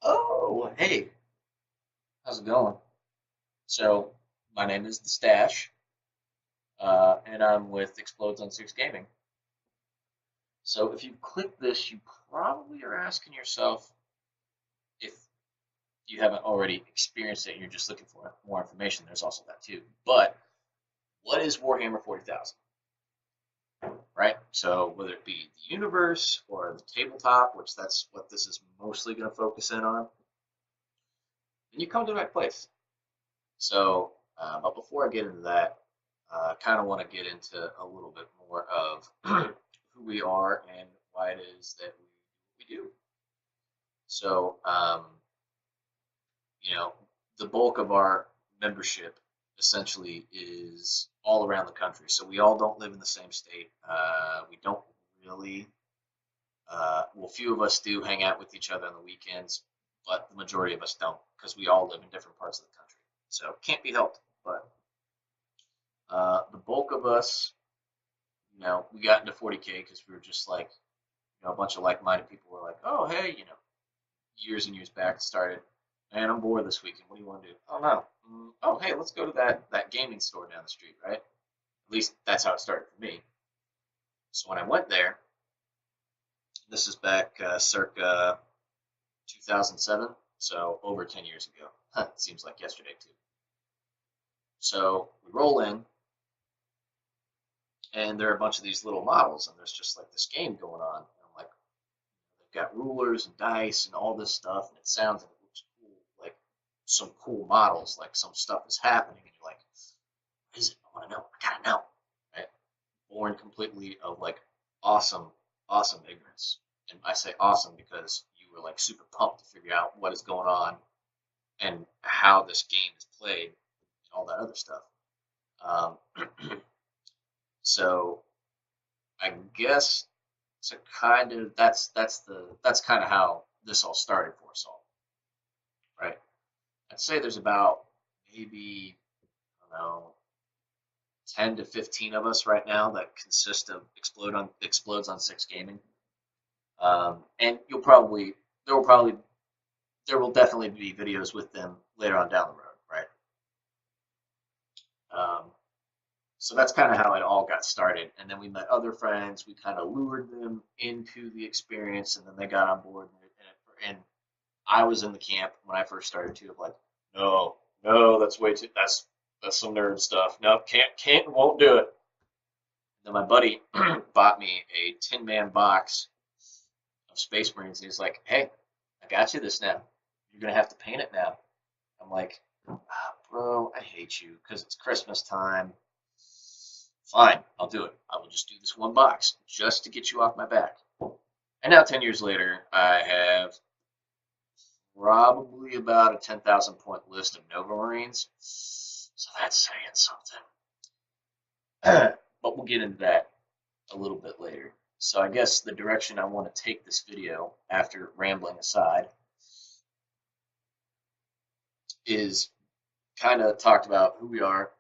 Oh, hey, how's it going? So, my name is the Stache, and I'm with Explodes on Six Gaming. So, if you click this, you probably are asking yourself if you haven't already experienced it and you're just looking for more information. There's also that too. But what is Warhammer 40,000, right? So, whether it be the universe or the tabletop, which that's what this is mostly going to focus in on, then you come to the right place. So, but before I get into that, I kind of want to get into a little bit more of who we are and why it is that we do. So, the bulk of our membership essentially is all around the country. So we all don't live in the same state. We don't really, well, few of us do hang out with each other on the weekends, but the majority of us don't because we all live in different parts of the country. So can't be helped. But the bulk of us, we got into 40K because we were just like, a bunch of like-minded people were like, oh, hey, years and years back it started, man, I'm bored this weekend. What do you want to do? Oh, no. Oh, hey, let's go to that gaming store down the street, right? At least that's how it started for me. So when I went there, this is back circa 2007, so over 10 years ago. It seems like yesterday, too. So we roll in, and there are a bunch of these little models, and there's just like this game going on. And I'm like, they've got rulers and dice and all this stuff, and it sounds and it looks cool, like some cool models, like some stuff is happening, and you're like, what is it? I want to know. I gotta know, right? Born completely of like awesome, awesome ignorance, and I say awesome because you were like super pumped to figure out what is going on and how this game is played and all that other stuff. Um, so I guess to kind of that's kind of how this all started for us all, right? I'd say there's about maybe I don't know 10 to 15 of us right now that consist of explodes on six gaming, and there will probably there will definitely be videos with them later on down the road, right? Um, so that's kind of how it all got started. And then we met other friends. We kind of lured them into the experience, and then they got on board. And I was in the camp when I first started too, of like, no, no, that's way too. That's some nerd stuff. No, can't, won't do it. And then my buddy bought me a 10-man box of Space Marines, and he's like, hey, I got you this now. You're gonna have to paint it now. I'm like, bro, I hate you because it's Christmas time. Fine, I'll do it. I will just do this one box just to get you off my back. And now, 10 years later, I have probably about a 10,000 point list of Nova Marines. So that's saying something. But we'll get into that a little bit later. So I guess the direction I want to take this video, after rambling aside, is kind of talked about who we are,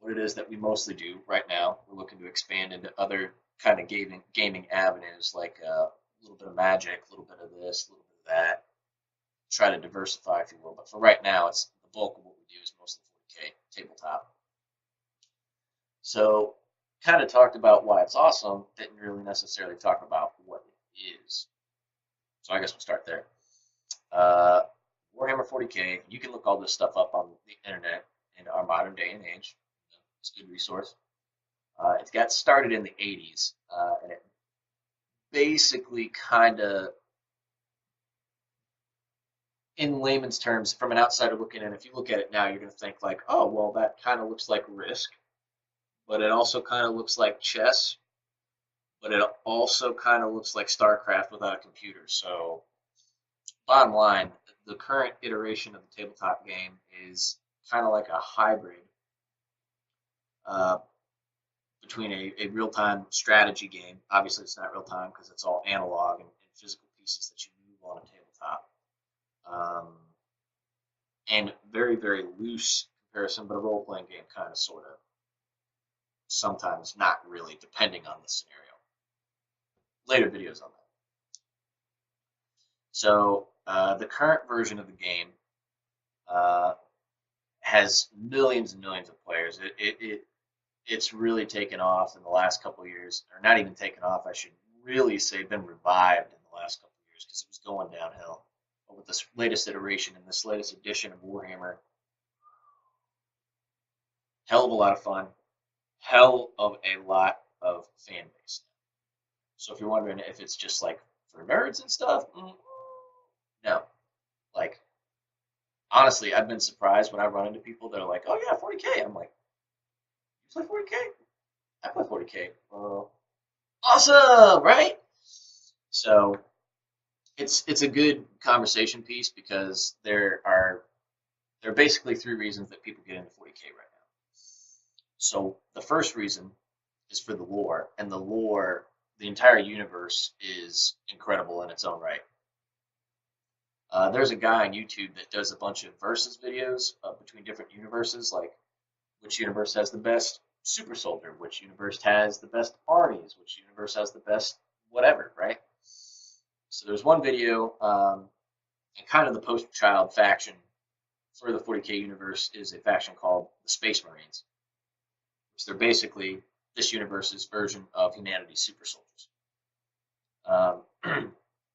what it is that we mostly do right now. We're looking to expand into other kind of gaming avenues, like a little bit of magic, a little bit of this, a little bit of that. Try to diversify, if you will. But for right now, it's the bulk of what we do is mostly 40K tabletop. So, kind of talked about why it's awesome. Didn't really necessarily talk about what it is. So I guess we'll start there. Warhammer 40K. You can look all this stuff up on the internet in our modern day and age. It's a good resource. It got started in the 80s, and it basically kind of, in layman's terms, from an outsider looking in, if you look at it now, you're going to think like, oh, well, that kind of looks like Risk, but it also kind of looks like chess, but it also kind of looks like StarCraft without a computer. So, bottom line, the current iteration of the tabletop game is kind of like a hybrid uh, between a real-time strategy game. Obviously, it's not real-time because it's all analog and physical pieces that you move on a tabletop. and very, very loose comparison, but a role-playing game kind of, sort of, sometimes not really, depending on the scenario. Later videos on that. So the current version of the game uh, has millions and millions of players. It's really taken off in the last couple of years, or not even taken off, I should really say, been revived in the last couple of years because it was going downhill. But with this latest iteration and this latest edition of Warhammer, hell of a lot of fun, hell of a lot of fan base. So if you're wondering if it's just like for nerds and stuff, no. Like, honestly, I've been surprised when I run into people that are like, "Oh yeah, 40K." I'm like, "You play 40K? I play 40K." Awesome, right? So it's a good conversation piece because there are basically three reasons that people get into 40K right now. So the first reason is for the lore, and the entire universe is incredible in its own right. There's a guy on YouTube that does a bunch of versus videos between different universes, like which universe has the best super soldier, which universe has the best armies, which universe has the best whatever, right? So there's one video, and kind of the poster child faction for the 40K universe is a faction called the Space Marines, which they're basically this universe's version of humanity's super soldiers.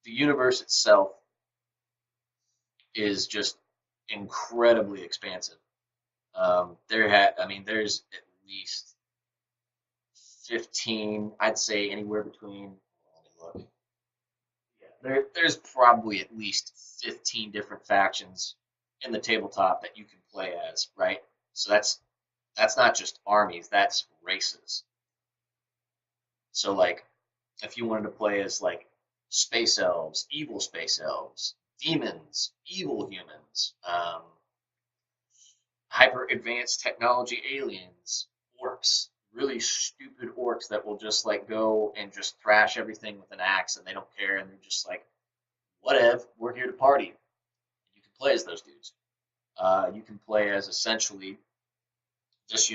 The universe itself is just incredibly expansive. There's at least 15, I'd say anywhere between, let me look. Yeah, there's probably at least 15 different factions in the tabletop that you can play as, right? So that's not just armies, that's races. So like if you wanted to play as like space elves, demons, evil humans, hyper advanced technology aliens, orcs, really stupid orcs that will just like go and just thrash everything with an axe and they don't care and they're just like, whatever, we're here to party. You can play as those dudes. You can play as essentially this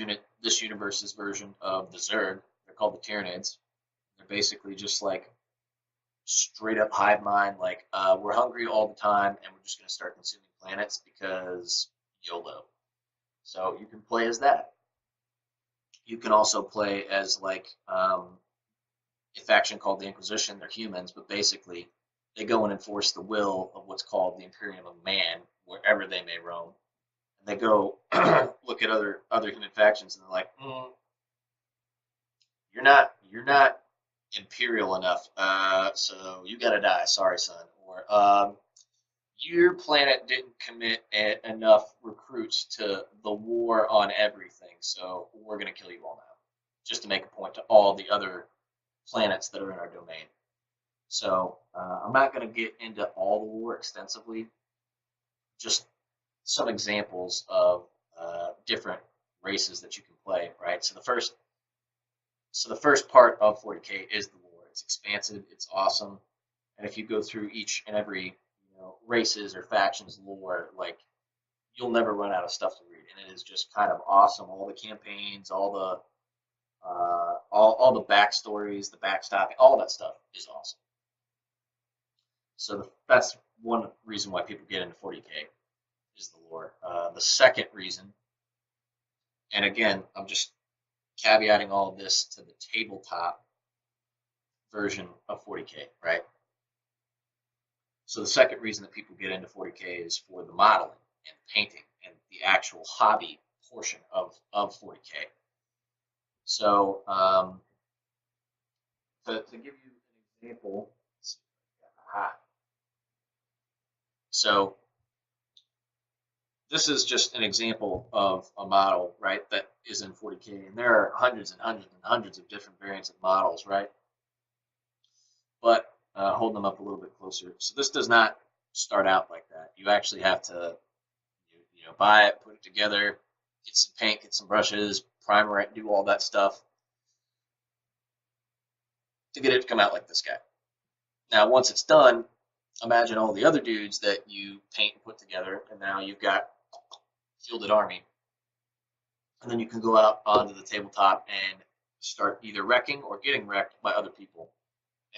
universe's version of the Zerg. They're called the Tyranids. They're basically just like straight up hive mind, like we're hungry all the time and we're just going to start consuming planets because YOLO. So you can play as that. You can also play as like a faction called the Inquisition. They're humans, but basically they go and enforce the will of what's called the Imperium of Man, wherever they may roam. And they go look at other human factions and they're like, you're not imperial enough, so you gotta die. Sorry, son. Or your planet didn't commit enough recruits to the war on everything, so we're gonna kill you all now, just to make a point to all the other planets that are in our domain. So I'm not gonna get into all the lore extensively. Just some examples of different races that you can play. Right. So the first part of 40K is the lore. It's expansive. It's awesome. And if you go through each and every races or factions lore, like you'll never run out of stuff to read, and it is just kind of awesome. All the campaigns, all the backstories, the backstopping, all that stuff is awesome. So that's one reason why people get into 40K is the lore. The second reason, and again, I'm just caveating all of this to the tabletop version of 40K, right? So the second reason that people get into 40K is for the modeling and painting and the actual hobby portion of 40K. So to give you an example, so this is just an example of a model, right, that is in 40K, and there are hundreds and hundreds and hundreds of different variants of models, right? But hold them up a little bit closer. So this does not start out like that. You actually have to, buy it, put it together, get some paint, get some brushes, primer it, do all that stuff to get it to come out like this guy. Now, once it's done, imagine all the other dudes that you paint and put together, and now you've got fielded army, and then you can go out onto the tabletop and start either wrecking or getting wrecked by other people.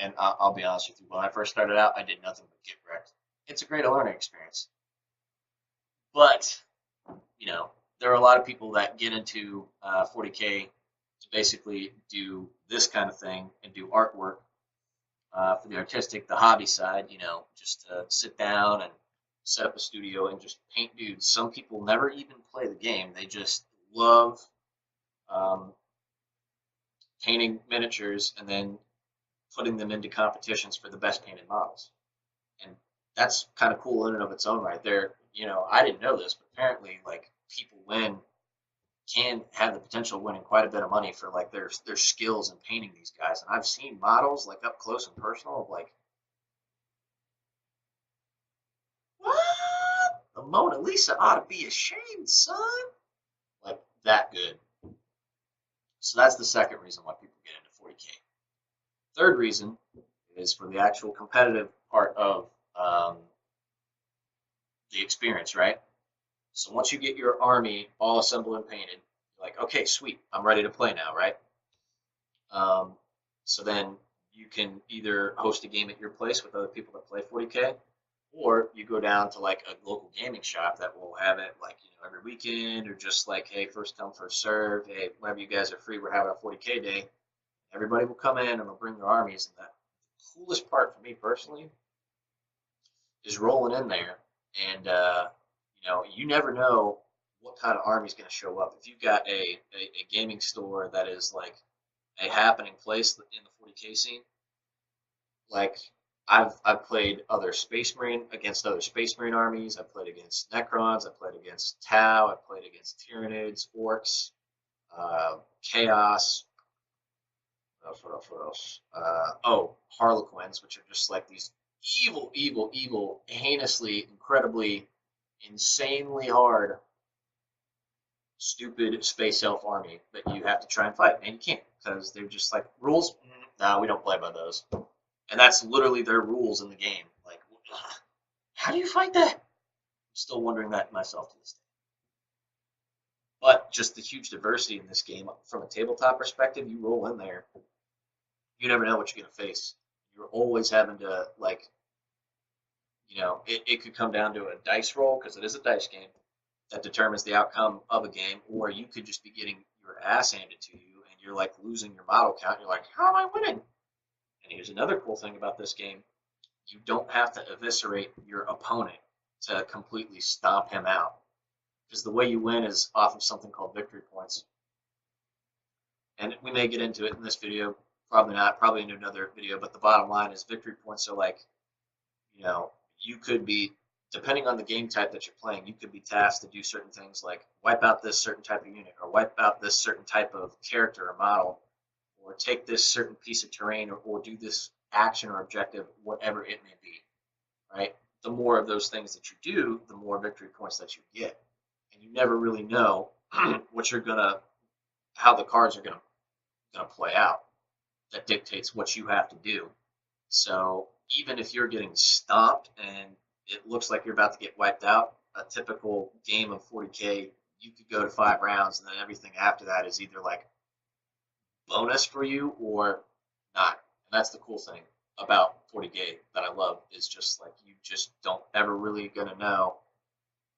And I'll be honest with you, when I first started out, I did nothing but get wrecked. It's a great learning experience, but you know, there are a lot of people that get into 40K to basically do this kind of thing and do artwork for the artistic, the hobby side, you know, just to sit down and set up a studio and just paint dudes. Some people never even play the game. They just love um, painting miniatures and then putting them into competitions for the best painted models. And that's kind of cool in and of its own right there. You know, I didn't know this, but apparently, like, people can have the potential of winning quite a bit of money for like their skills in painting these guys. And I've seen models like up close and personal of like, what? The Mona Lisa ought to be ashamed, son. Like that good. So that's the second reason why people get into 40K. Third reason is for the actual competitive part of the experience, right? So once you get your army all assembled and painted, you're like, okay, sweet, I'm ready to play now, right? Um, so then you can either host a game at your place with other people that play 40K, or you go down to like a local gaming shop that will have it like, you know, every weekend, or just like, hey, first come, first serve. Hey, whenever you guys are free, we're having a 40K day. Everybody will come in and they'll bring their armies. And the coolest part for me personally is rolling in there and you know, you never know what kind of army is going to show up. If you've got a gaming store that is like a happening place in the 40K scene, like I've played other Space Marine against other Space Marine armies. I've played against Necrons. I've played against Tau. I've played against Tyranids, Orcs, Chaos. What else? What else? Oh, Harlequins, which are just like these evil, evil, evil, heinously, incredibly, insanely hard, stupid space elf army that you have to try and fight, and you can't because they're just like rules. No, we don't play by those. And that's literally their rules in the game. Like, how do you fight that? I'm still wondering that myself to this day. But just the huge diversity in this game from a tabletop perspective, you roll in there, you never know what you're going to face. You're always having to, like, you know, it could come down to a dice roll because it is a dice game that determines the outcome of a game, or you could just be getting your ass handed to you and you're like losing your model count. You're like, how am I winning? And here's another cool thing about this game. You don't have to eviscerate your opponent to completely stomp him out. Because the way you win is off of something called victory points. And we may get into it in this video, probably not, probably in another video, but the bottom line is victory points are like, you know, you could be, depending on the game type that you're playing, you could be tasked to do certain things like wipe out this certain type of unit, or wipe out this certain type of character or model, or take this certain piece of terrain, or do this action or objective, whatever it may be, right? The more of those things that you do, the more victory points that you get. And you never really know what you're gonna, how the cards are gonna play out. That dictates what you have to do. So even if you're getting stomped and it looks like you're about to get wiped out, a typical game of 40K, you could go to 5 rounds, and then everything after that is either like bonus for you or not. And that's the cool thing about 40K that I love, is just like you just don't ever really gonna know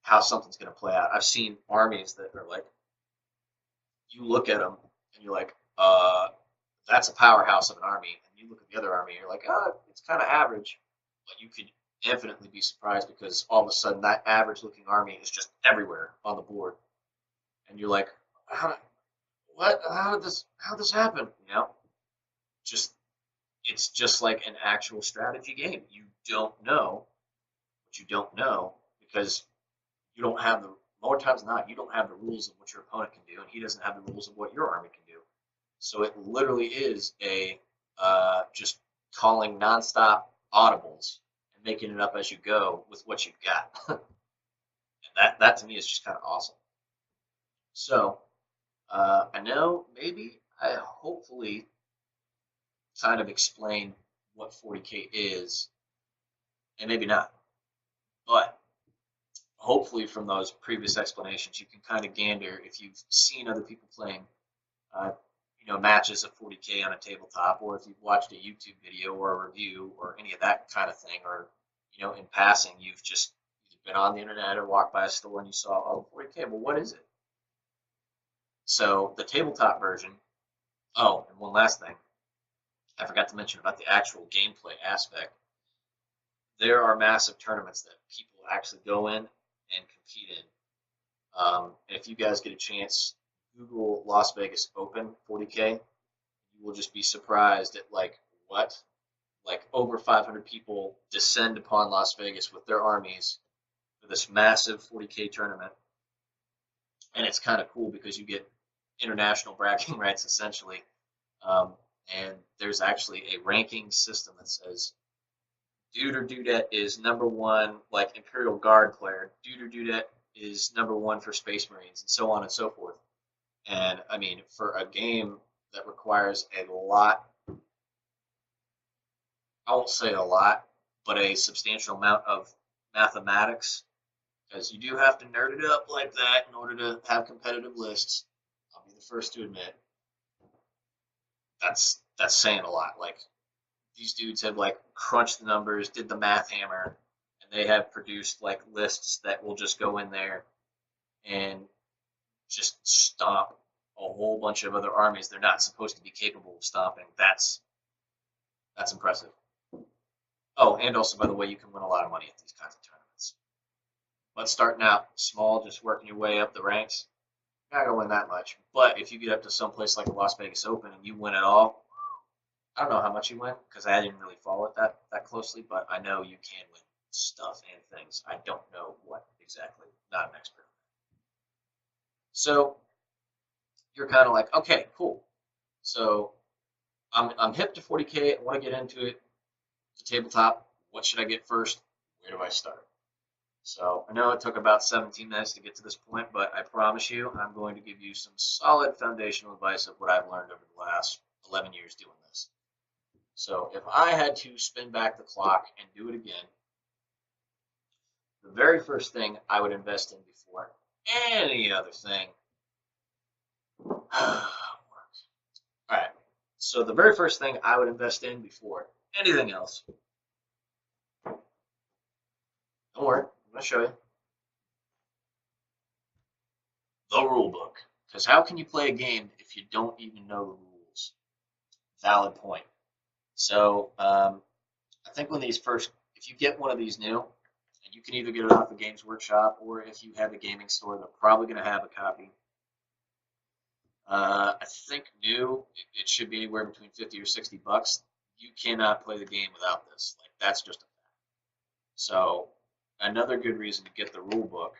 how something's gonna play out. I've seen armies that are like, you look at them and you're like, that's a powerhouse of an army. And you look at the other army and you're like, oh, it's kind of average. But you could infinitely be surprised because all of a sudden that average looking army is just everywhere on the board. And you're like, how did this happen? You know? It's just like an actual strategy game. You don't know what you don't know because you don't have the, more times than not, you don't have the rules of what your opponent can do, and he doesn't have the rules of what your army can do. So it literally is a just calling nonstop audibles and making it up as you go with what you've got. And that to me is just kind of awesome. So I know maybe I hopefully kind of explain what 40K is, and maybe not. But hopefully from those previous explanations, you can kind of gander if you've seen other people playing, uh, matches of 40K on a tabletop, or if you've watched a YouTube video or a review or any of that kind of thing, or in passing, you've just been on the internet or walked by a store and you saw, oh, 40K. Well, what is it? So the tabletop version. Oh, and one last thing I forgot to mention about the actual gameplay aspect. There are massive tournaments that people actually go in and compete in. If you guys get a chance, Google Las Vegas Open 40K. You will just be surprised at like over 500 people descend upon Las Vegas with their armies for this massive 40K tournament. And it's kind of cool because you get international bragging rights essentially. And there's actually a ranking system that says dude or dudette is number one, like Imperial Guard player. Dude or dudette is number one for Space Marines, and so on and so forth. And I mean, for a game that requires a lot, I won't say a lot, but a substantial amount of mathematics, because you do have to nerd it up like that in order to have competitive lists. I'll be the first to admit that's saying a lot. Like, these dudes have like crunched the numbers, did the math hammer, and they have produced like lists that will just go in there and just stomp a whole bunch of other armies they're not supposed to be capable of stomping. That's impressive. Oh, and also, by the way, you can win a lot of money at these kinds of tournaments. But starting out small, just working your way up the ranks, you're not gonna win that much. But if you get up to some place like the Las Vegas Open and you win it all, I don't know how much you win because I didn't really follow it that closely, but I know you can win stuff and things. I don't know what exactly. Not an expert. So you're kind of like, okay, cool. So I'm hip to 40K. I want to get into it. The tabletop. What should I get first? Where do I start? So I know it took about 17 minutes to get to this point, but I promise you I'm going to give you some solid foundational advice of what I've learned over the last 11 years doing this. So if I had to spin back the clock and do it again, the very first thing I would invest in before any other thing. All right. So the very first thing I would invest in before anything else. Don't worry, I'm going to show you. The rule book. Because how can you play a game if you don't even know the rules? Valid point. So I think when these first, if you get one of these new, and you can either get it off the Games Workshop, or if you have a gaming store, they're probably going to have a copy. I think new, it should be anywhere between 50 or 60 bucks. You cannot play the game without this. Like, that's just a fact. So another good reason to get the rule book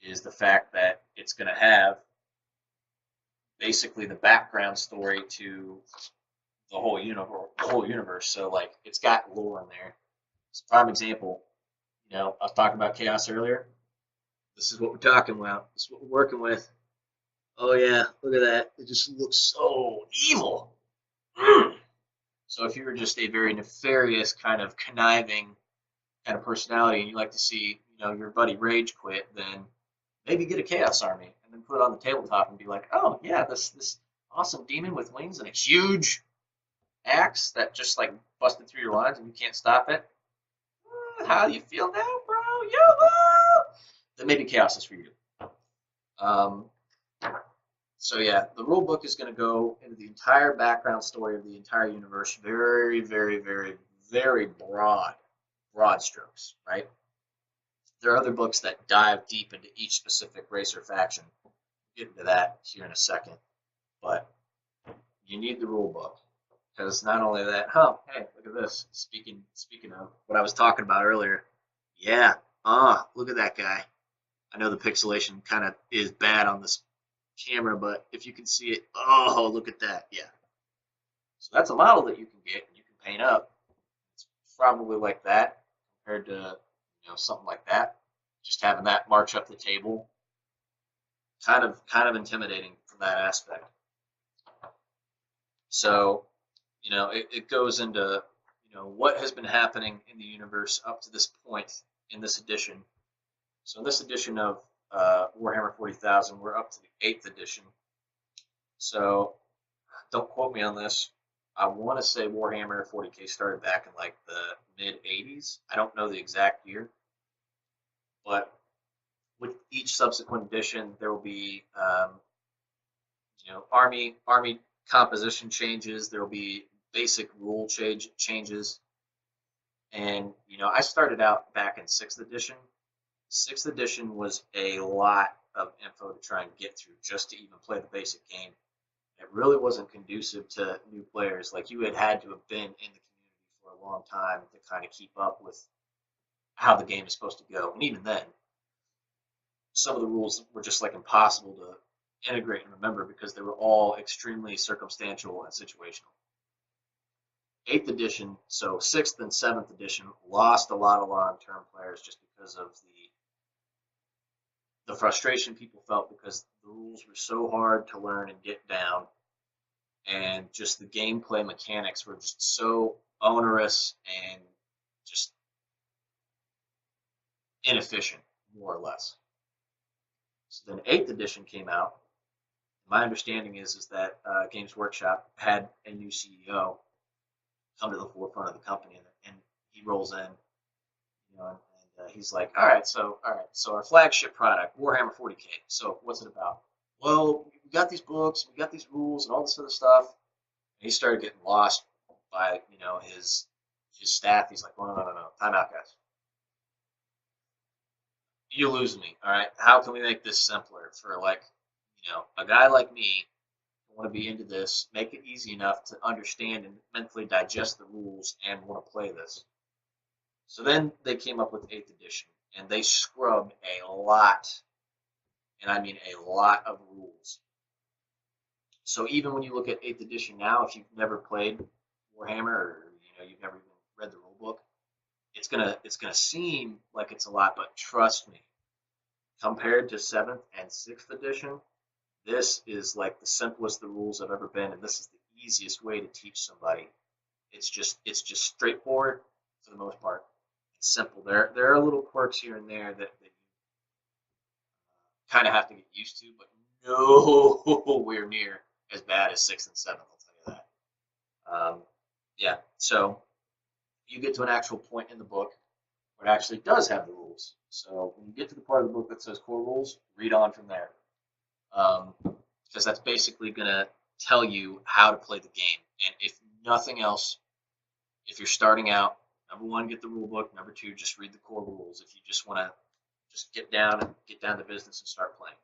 is the fact that it's going to have basically the background story to the whole universe. So like, it's got lore in there. It's a prime example. I was talking about chaos earlier. This is what we're talking about. This is what we're working with. Oh yeah, look at that. It just looks so evil. So if you're just a very nefarious, kind of conniving kind of personality, and you like to see, your buddy rage quit, then maybe get a chaos army and then put it on the tabletop and be like, oh yeah, this awesome demon with wings and a huge axe that just like busted through your lines and you can't stop it. How do you feel now, bro? Yo! Then maybe chaos is for you. So yeah, the rule book is going to go into the entire background story of the entire universe. Very, very, very, very broad strokes, right? There are other books that dive deep into each specific race or faction. We'll get into that here in a second. But you need the rule book. Because not only that, hey, look at this. Speaking of what I was talking about earlier. Yeah, look at that guy. I know the pixelation kind of is bad on this camera, but if you can see it, oh, look at that. Yeah. So that's a model that you can get and you can paint up. It's probably like that compared to, something like that. Just having that march up the table. Kind of intimidating from that aspect. So, it goes into, what has been happening in the universe up to this point in this edition. So in this edition of Warhammer 40,000, we're up to the 8th edition. So don't quote me on this. I want to say Warhammer 40K started back in like the mid 80s. I don't know the exact year, but with each subsequent edition, there will be army composition changes. There will be basic rule changes, and I started out back in 6th edition. 6th edition was a lot of info to try and get through just to even play the basic game. It really wasn't conducive to new players. Like, you had to have been in the community for a long time to kind of keep up with how the game is supposed to go. And even then, some of the rules were just like impossible to integrate and remember because they were all extremely circumstantial and situational. 8th edition, so 6th and 7th edition, lost a lot of long-term players just because of the frustration people felt because the rules were so hard to learn and get down, and just the gameplay mechanics were just so onerous and just inefficient, more or less. So then 8th edition came out. My understanding is that Games Workshop had a new CEO come to the forefront of the company, and he rolls in, and he's like, all right, so our flagship product, Warhammer 40K. So what's it about? Well, we got these books, we got these rules, and all this other stuff. And he started getting lost by his staff. He's like, no, time out, guys. You lose me, all right? How can we make this simpler for a guy like me who want to be into this, make it easy enough to understand and mentally digest the rules and want to play this? So then they came up with 8th edition, and they scrubbed a lot, and I mean a lot of rules. So even when you look at 8th edition now, if you've never played Warhammer or you've never even read the rule book, it's gonna seem like it's a lot, but trust me, compared to 7th and 6th edition, this is like the simplest the rules have ever been, and this is the easiest way to teach somebody. It's just straightforward for the most part. It's simple. There are little quirks here and there that you kind of have to get used to, but nowhere near as bad as 6th and 7th. I'll tell you that. Yeah. So you get to an actual point in the book where it actually does have the rules. So when you get to the part of the book that says core rules, read on from there. Because that's basically going to tell you how to play the game. And if nothing else, if you're starting out, number one, get the rule book. Number two, just read the core rules if you just want to just get down to business and start playing.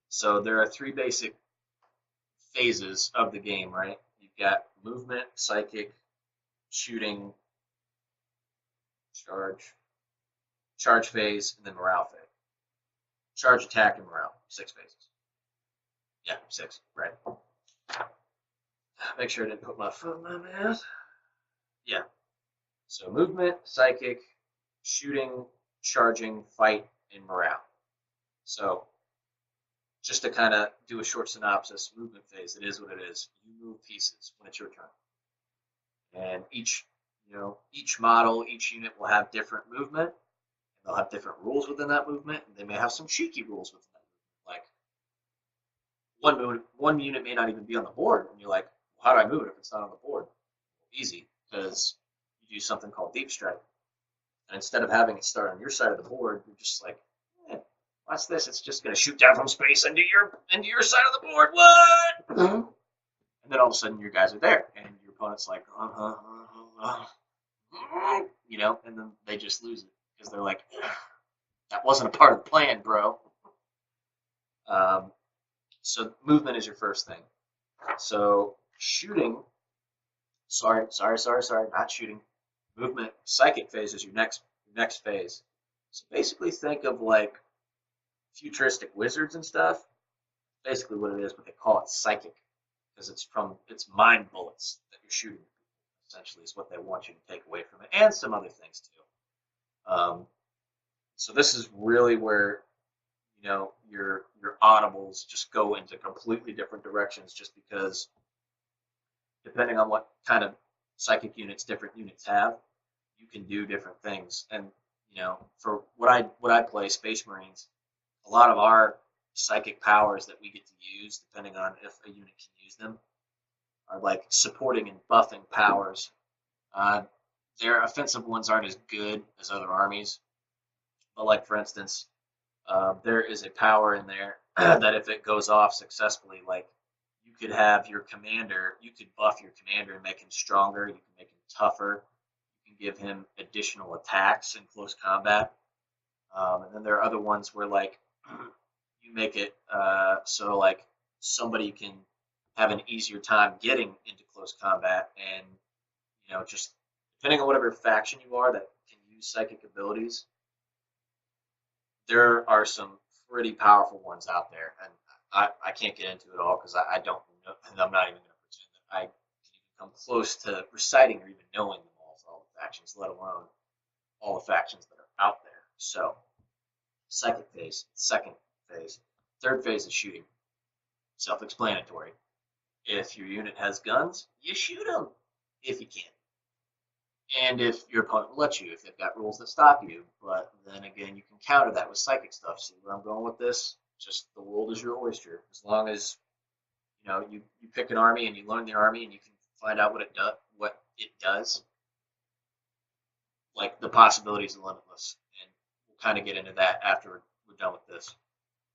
So there are 3 basic phases of the game, right? You've got movement, psychic, shooting, charge phase, and then morale phase. Charge, attack, and morale. 6 phases. Yeah, 6, right. Make sure I didn't put my foot in my mouth. Yeah. So movement, psychic, shooting, charging, fight, and morale. So just to kind of do a short synopsis, movement phase, it is what it is. You move pieces when it's your turn. And each model, each unit will have different movement, and they'll have different rules within that movement, and they may have some cheeky rules within that movement. Like one unit may not even be on the board, and you're like, well, how do I move it if it's not on the board? Easy, because you do something called deep strike. And instead of having it start on your side of the board, you're just like, watch this, it's just going to shoot down from space into your side of the board. What? And then all of a sudden your guys are there, and your opponent's like, and then they just lose it because they're like, that wasn't a part of the plan, bro. So movement is your first thing. So shooting, sorry, not shooting. Movement, psychic phase is your next phase. So basically think of like futuristic wizards and stuff. Basically what it is, but they call it psychic because it's mind bullets that you're shooting. Essentially is what they want you to take away from it, and some other things too. So this is really where your audibles just go into completely different directions, just because depending on what kind of psychic units different units have, you can do different things. And for what I play, Space Marines, a lot of our psychic powers that we get to use, depending on if a unit can use them, are like supporting and buffing powers. Uh, their offensive ones aren't as good as other armies, but like for instance, there is a power in there that if it goes off successfully, like you could have your commander, you could buff your commander and make him stronger, you can make him tougher, you can give him additional attacks in close combat. And then there are other ones where like you make it so like somebody can have an easier time getting into close combat, and just depending on whatever faction you are that can use psychic abilities, there are some pretty powerful ones out there, and I can't get into it all because I don't know, and I'm not even going to pretend that I can even come close to reciting or even knowing them all for all the factions, let alone all the factions that are out there. So, second phase. Third phase is shooting. Self-explanatory. If your unit has guns, you shoot them if you can. And if your opponent will let you, if they've got rules that stop you. But then again, you can counter that with psychic stuff. See where I'm going with this? Just the world is your oyster. As long as you pick an army and you learn the army and you can find out what it does. Like the possibilities are limitless, and we'll kind of get into that after we're done with this.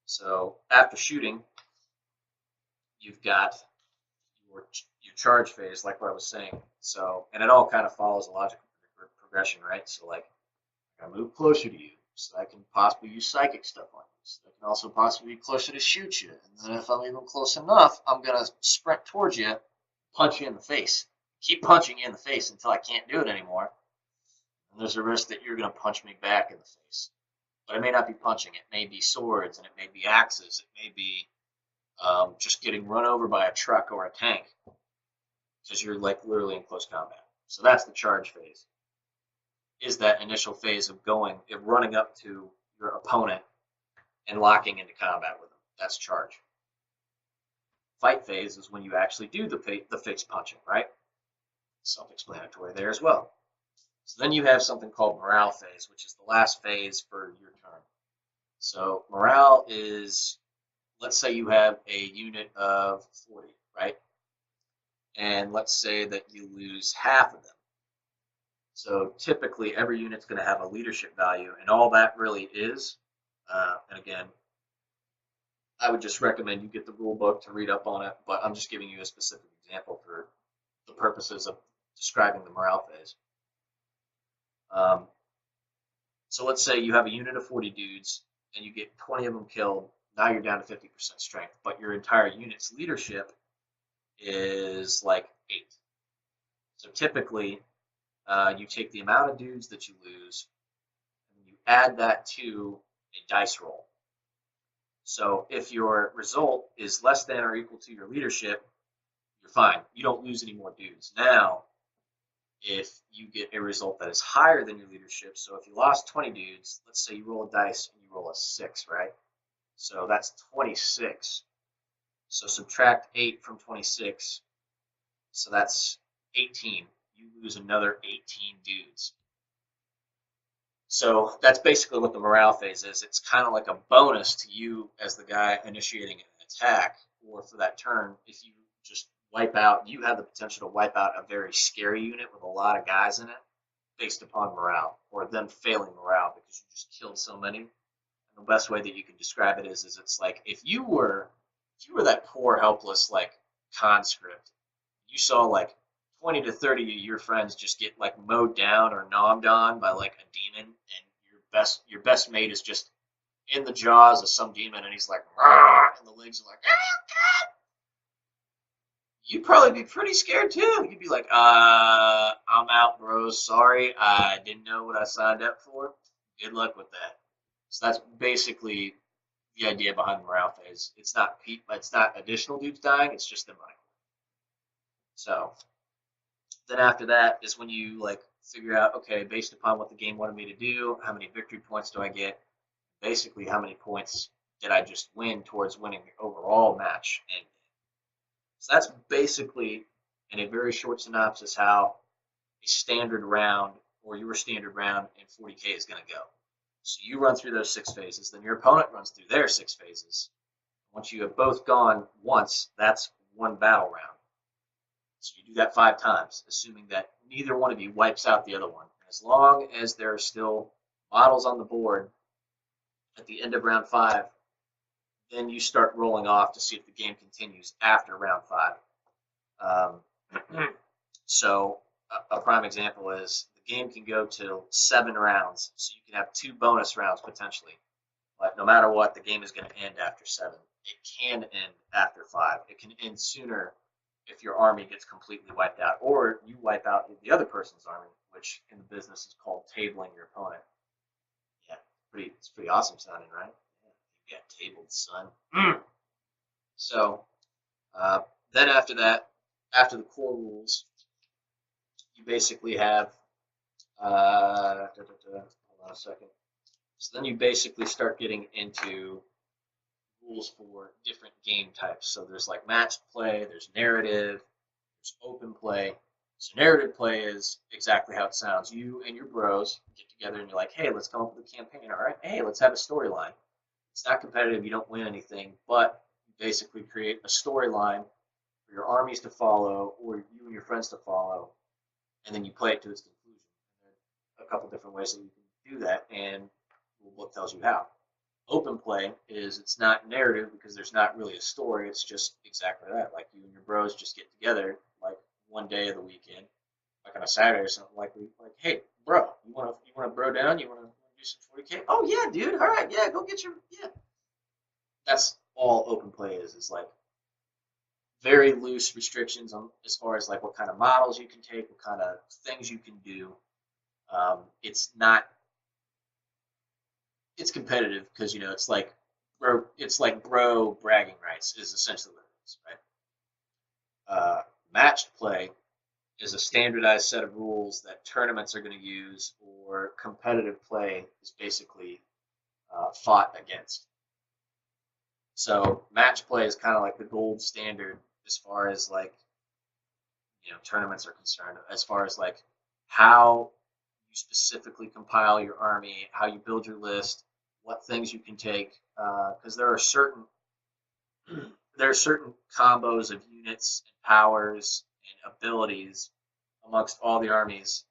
So after shooting, you've got your charge phase, like what I was saying. So, and it all kind of follows a logical progression, right? So like, I move closer to you, so I can possibly use psychic stuff on you. So I can also possibly be closer to shoot you. And then if I'm even close enough, I'm gonna sprint towards you, punch you in the face. Keep punching you in the face until I can't do it anymore. And there's a risk that you're gonna punch me back in the face. But it may not be punching. It may be swords, and it may be axes. It may be just getting run over by a truck or a tank, because you're like literally in close combat. So that's the charge phase. Is that initial phase of running up to your opponent and locking into combat with them. That's charge. Fight phase is when you actually do the fixed punching, right? Self-explanatory there as well. So then you have something called morale phase, which is the last phase for your turn. So morale is, let's say you have a unit of 40, right? And let's say that you lose half of them. So typically every unit's going to have a leadership value, and all that really is, and again, I would just recommend you get the rule book to read up on it, but I'm just giving you a specific example for the purposes of describing the morale phase. So let's say you have a unit of 40 dudes, and you get 20 of them killed. Now you're down to 50% strength, but your entire unit's leadership is like 8. So typically, you take the amount of dudes that you lose, and you add that to a dice roll. So if your result is less than or equal to your leadership, you're fine. You don't lose any more dudes. Now, if you get a result that is higher than your leadership, so if you lost 20 dudes, let's say you roll a dice and you roll a 6, right? So that's 26. So subtract 8 from 26. So that's 18. You lose another 18 dudes. So that's basically what the morale phase is. It's kind of like a bonus to you as the guy initiating an attack, or for that turn, if you just wipe out, you have the potential to wipe out a very scary unit with a lot of guys in it based upon morale, or them failing morale because you just killed so many. And the best way that you can describe it is it's like if you were that poor, helpless, like conscript, you saw like 20 to 30 of your friends just get like mowed down or nommed on by like a demon, and your best mate is just in the jaws of some demon, and he's like, "Rah!" and the legs are like, "Oh God!" You'd probably be pretty scared too. You'd be like, I'm out, bros. Sorry, I didn't know what I signed up for. Good luck with that." So that's basically the idea behind the morale phase. It's not additional dudes dying. It's just them running. So then after that is when you like figure out, okay, based upon what the game wanted me to do, how many victory points do I get? Basically, how many points did I just win towards winning the overall match? And so that's basically, in a very short synopsis, how a standard round or your standard round, and 40k is going to go. So you run through those 6 phases, then your opponent runs through their 6 phases. Once you have both gone once, that's 1 battle round. So you do that 5 times, assuming that neither one of you wipes out the other one. As long as there are still models on the board at the end of round 5, then you start rolling off to see if the game continues after round 5. So a prime example is the game can go till 7 rounds, so you can have 2 bonus rounds potentially. But no matter what, the game is going to end after 7. It can end after 5. It can end sooner if your army gets completely wiped out, or you wipe out the other person's army, which in the business is called tabling your opponent. Yeah, it's pretty awesome sounding, right? Yeah, you got tabled, son. So then after that, after the core rules, you basically have hold on a second. So then you basically start getting into rules for different game types. So there's like matched play, there's narrative, there's open play. So narrative play is exactly how it sounds. You and your bros get together and you're like, hey, let's come up with a campaign. All right, hey, let's have a storyline. It's not competitive, you don't win anything, but you basically create a storyline for your armies to follow or you and your friends to follow, and then you play it to its conclusion. And there are a couple different ways that you can do that, and the book tells you how. Open play is it's not narrative because there's not really a story. It's just exactly that. Like you and your bros just get together like one day of the weekend, like on a Saturday or something. Like hey, bro, you want to bro down? You want to do some 40k? Oh yeah, dude. All right, yeah, go get your yeah. That's all open play is. It's like very loose restrictions on as far as like what kind of models you can take, what kind of things you can do. It's not. It's competitive because it's like bro bragging rights is essentially what it is, right? Matched play is a standardized set of rules that tournaments are going to use, or competitive play is basically fought against. So match play is kind of like the gold standard as far as like tournaments are concerned, as far as like how you specifically compile your army, how you build your list, what things you can take, because there are certain combos of units and powers and abilities amongst all the armies,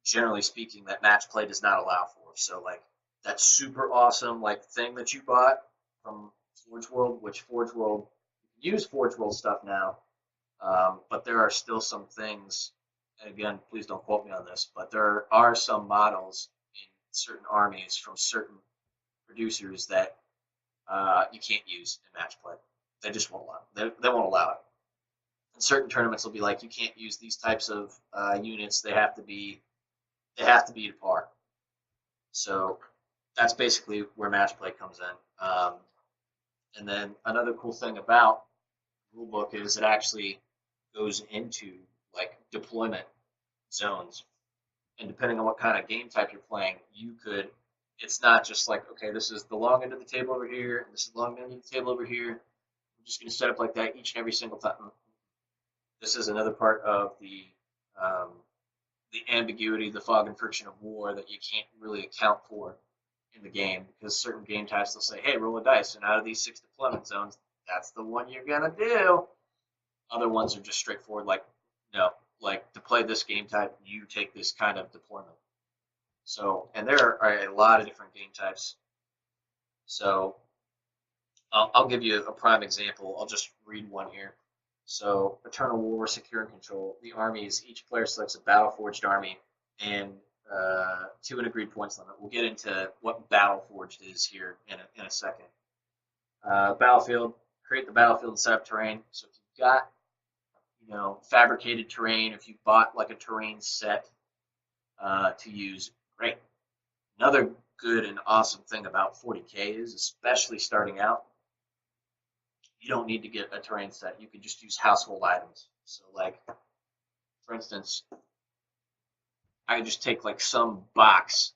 generally speaking, that match play does not allow for. So like that super awesome like thing that you bought from Forge World, which Forge World, you can use Forge World stuff now, but there are still some things. And again, please don't quote me on this, but there are some models in certain armies from certain producers that you can't use in match play. They just won't allow. They won't allow it. And certain tournaments will be like, you can't use these types of units. They have to be at par. So that's basically where match play comes in. And then another cool thing about the rulebook is it actually goes into like deployment zones, and depending on what kind of game type you're playing, it's not just like, okay, this is the long end of the table over here, and this is the long end of the table over here. We're just going to set up like that each and every single time. This is another part of the ambiguity, the fog and friction of war that you can't really account for in the game, because certain game types will say, hey, roll a dice, and out of these 6 deployment zones, that's the one you're going to do. Other ones are just straightforward, like, no, like to play this game type, you take this kind of deployment. So, and there are a lot of different game types. So I'll give you a prime example. I'll just read one here. So Eternal War, Secure and Control. The armies, each player selects a battle-forged army and to an agreed points limit. We'll get into what battle-forged is here in a second. Battlefield, create the battlefield and set up terrain. So if you've got fabricated terrain, if you bought like a terrain set to use, great. Another good and awesome thing about 40k is, especially starting out, you don't need to get a terrain set. You can just use household items. So like, for instance, I can just take like some box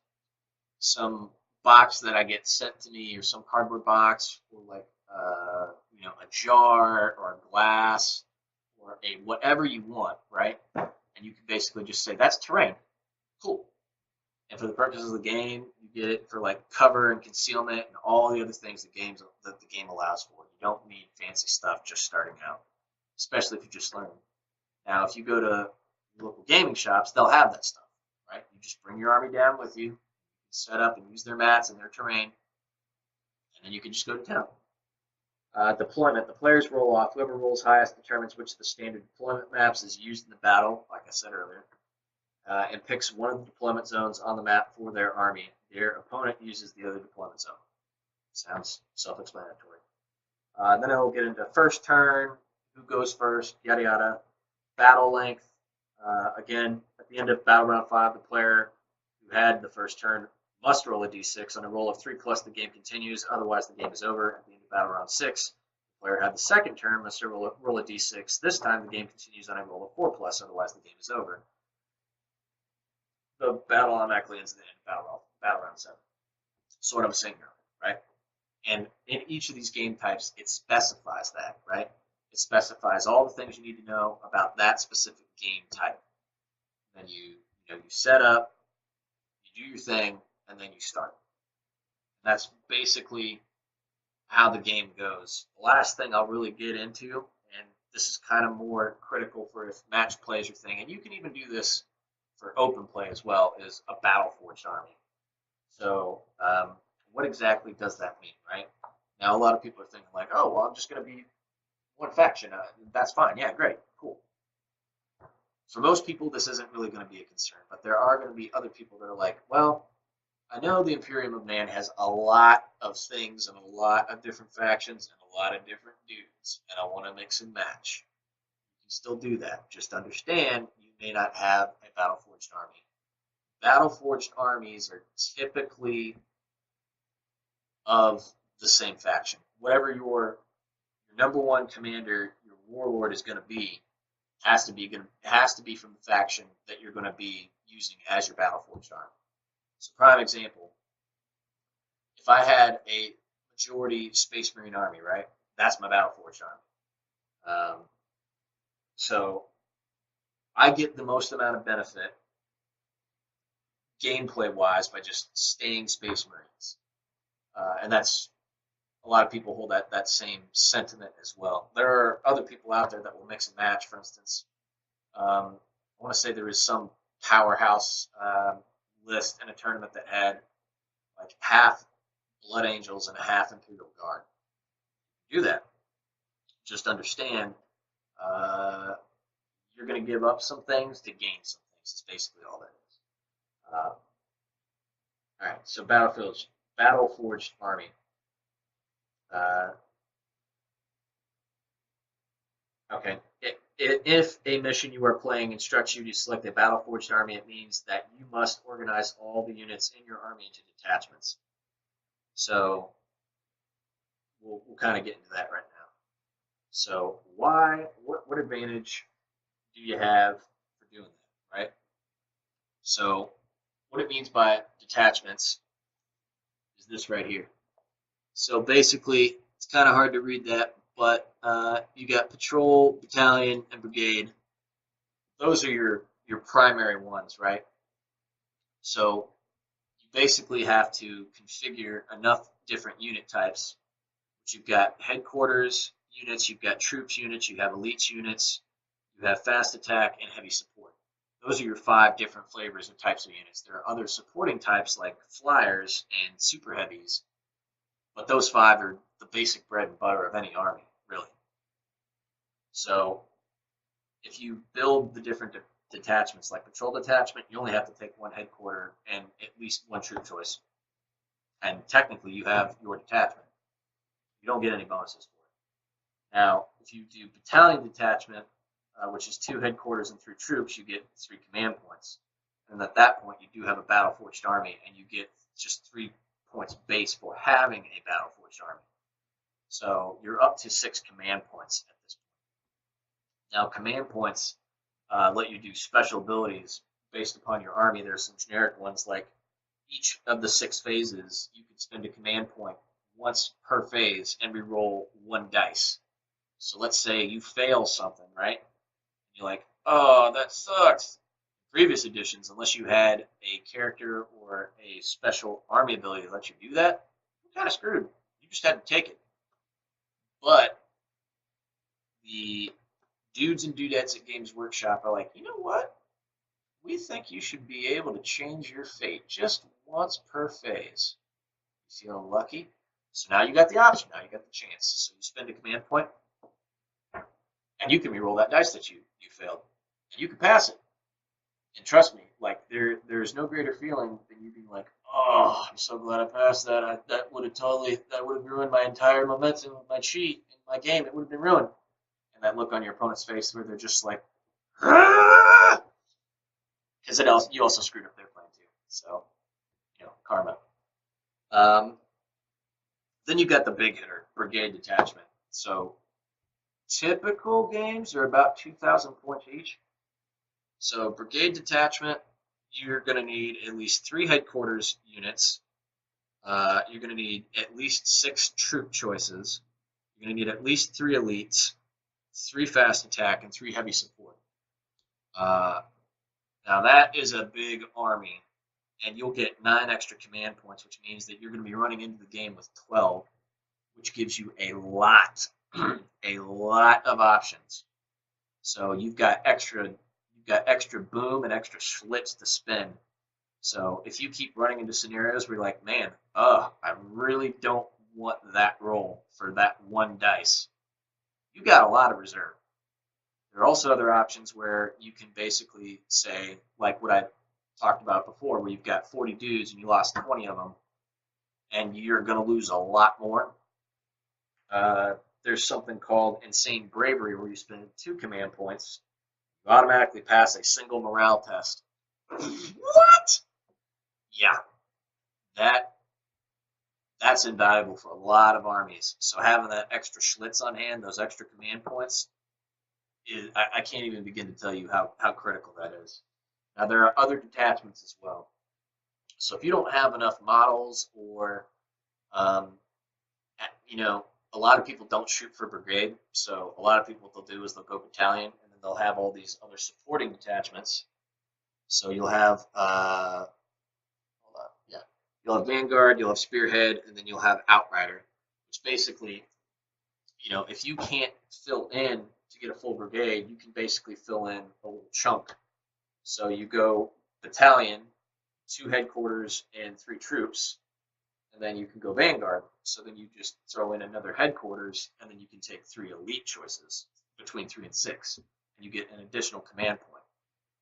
that I get sent to me, or some cardboard box, or like a jar or a glass, or a whatever you want, right? and you can basically just say that's terrain. Cool. And for the purposes of the game, you get it for like cover and concealment and all the other things that the game allows for. You don't need fancy stuff just starting out, especially if you're just learning. Now, if you go to local gaming shops, they'll have that stuff, right? You just bring your army down with you, set up and use their mats and their terrain, and then you can just go to town. Deployment. The players roll off. Whoever rolls highest determines which of the standard deployment maps is used in the battle, like I said earlier, and picks one of the deployment zones on the map for their army. Their opponent uses the other deployment zone. Sounds self-explanatory. Then it will get into first turn, who goes first, yada yada. Battle length. Again, at the end of battle round 5, the player who had the first turn must roll a d6. On a roll of 3+, the game continues. Otherwise, the game is over. At the end of battle round 6, the player who had the second turn must roll a d6. This time, the game continues on a roll of 4+. Otherwise, the game is over. The battle automatically ends at the end of battle round 7. Sort of a signal, right? And in each of these game types, it specifies that, right? It specifies all the things you need to know about that specific game type. Then you set up, you do your thing, and then you start. And that's basically how the game goes. The last thing I'll really get into, and this is kind of more critical for if match play is your thing, and you can even do this for open play as well, is a battle-forged army. So what exactly does that mean, right? Now, a lot of people are thinking like, oh, well, I'm just going to be one faction. That's fine. Yeah, great. Cool. For most people, this isn't really going to be a concern, but there are going to be other people that are like, well, I know the Imperium of Man has a lot of things and a lot of different factions and a lot of different dudes, and I want to mix and match. You can still do that. Just understand you may not have a battle-forged army. Battle-forged armies are typically of the same faction. Whatever your number one commander, your warlord is going to be, has to be from the faction that you're going to be using as your battle-forged army. So, prime example, if I had a majority Space Marine army, right, that's my battle-forged army. So, I get the most amount of benefit gameplay-wise by just staying Space Marines. And that's, a lot of people hold that same sentiment as well. There are other people out there that will mix and match. For instance, I want to say there is some powerhouse list in a tournament that had like half Blood Angels and a half Imperial Guard. Do that. Just understand you're going to give up some things to gain some things. Is basically all that is. All right, so battle-forged army. Okay. If a mission you are playing instructs you to select a battle-forged army, it means that you must organize all the units in your army into detachments. So we'll kind of get into that right now. So what advantage do you have for doing that, right? So what it means by detachments is this right here. So basically, it's kind of hard to read that, but you got patrol, battalion, and brigade. Those are your primary ones, right? So you basically have to configure enough different unit types. But you've got headquarters units, you've got troops units, you have elites units, you have fast attack, and heavy support. Those are your 5 different flavors of types of units. There are other supporting types like flyers and super heavies, but those 5 are the basic bread and butter of any army, really. So if you build the different detachments, like patrol detachment, you only have to take 1 headquarter and at least 1 troop choice. And technically, you have your detachment. You don't get any bonuses for it. Now, if you do battalion detachment, which is 2 headquarters and 3 troops, you get 3 command points. And at that point, you do have a battle-forged army, and you get just 3 points base for having a battle-forged army. So you're up to 6 command points at this point. Now, command points let you do special abilities based upon your army. There's some generic ones, like each of the 6 phases, you can spend a command point once per phase and re-roll 1 dice. So let's say you fail something, right? You're like, oh, that sucks. Previous editions, unless you had a character or a special army ability that lets you do that, you're kind of screwed. You just had to take it. But the dudes and dudettes at Games Workshop are like, you know what? We think you should be able to change your fate just once per phase. You feel lucky? So now you got the option. Now you got the chance. So you spend a command point, and you can reroll that dice that you failed, and you can pass it. And trust me, like there's no greater feeling than you being like, oh, I'm so glad I passed that. That would have ruined my entire momentum of my cheat in my game. It would have been ruined. And that look on your opponent's face where they're just like, because you also screwed up their plan too. So, karma. Um, then you got the big hitter, brigade detachment. So typical games are about 2,000 points each. So brigade detachment, you're going to need at least 3 headquarters units. You're going to need at least 6 troop choices. You're going to need at least 3 elites, 3 fast attack, and 3 heavy support. Now that is a big army, and you'll get 9 extra command points, which means that you're going to be running into the game with 12, which gives you a lot of options. So you've got extra boom and extra schlitz to spend. So if you keep running into scenarios where you're like, man, I really don't want that roll for that 1 dice, you got a lot of reserve. There are also other options where you can basically say, like what I talked about before, where you've got 40 dudes and you lost 20 of them, and you're going to lose a lot more. There's something called insane bravery, where you spend 2 command points, you automatically pass a single morale test. What? Yeah, that's invaluable for a lot of armies. So having that extra schlitz on hand, those extra command points, I can't even begin to tell you how critical that is. Now there are other detachments as well. So if you don't have enough models, or a lot of people don't shoot for brigade. So a lot of people, what they'll do is they'll go battalion, and then they'll have all these other supporting detachments. So you'll have you'll have Vanguard, you'll have Spearhead, and then you'll have Outrider, which basically, if you can't fill in to get a full brigade, you can basically fill in a little chunk. So you go battalion, 2 headquarters, and 3 troops, and then you can go Vanguard. So then you just throw in another headquarters, and then you can take 3 elite choices between 3 and 6, and you get an additional command point.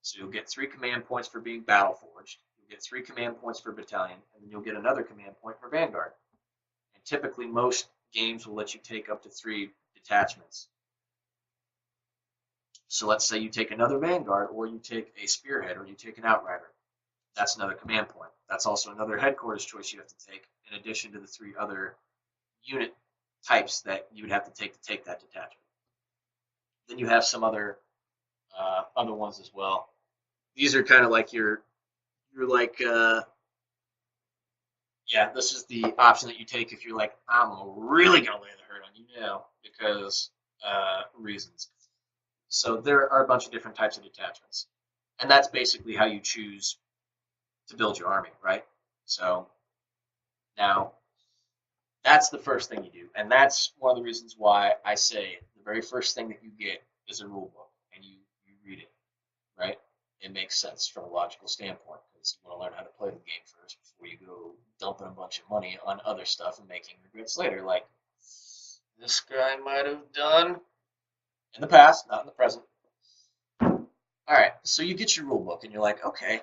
So you'll get 3 command points for being battle forged. You'll get 3 command points for battalion, and then you'll get another command point for Vanguard. And typically, most games will let you take up to 3 detachments. So let's say you take another Vanguard, or you take a Spearhead, or you take an Outrider. That's another command point. That's also another headquarters choice you have to take, in addition to the 3 other unit types that you would have to take that detachment. Then you have some other ones as well. These are kind of like you're like, this is the option that you take if you're like, I'm really going to lay the hurt on you now because reasons. So there are a bunch of different types of detachments. And that's basically how you choose to build your army, right? So now that's the first thing you do. And that's one of the reasons why I say the very first thing that you get is a rule book, and you read it, right? It makes sense from a logical standpoint, because you want to learn how to play the game first before you go dumping a bunch of money on other stuff and making regrets later, like this guy might have done in the past, not in the present. All right, so you get your rule book, and you're like, okay,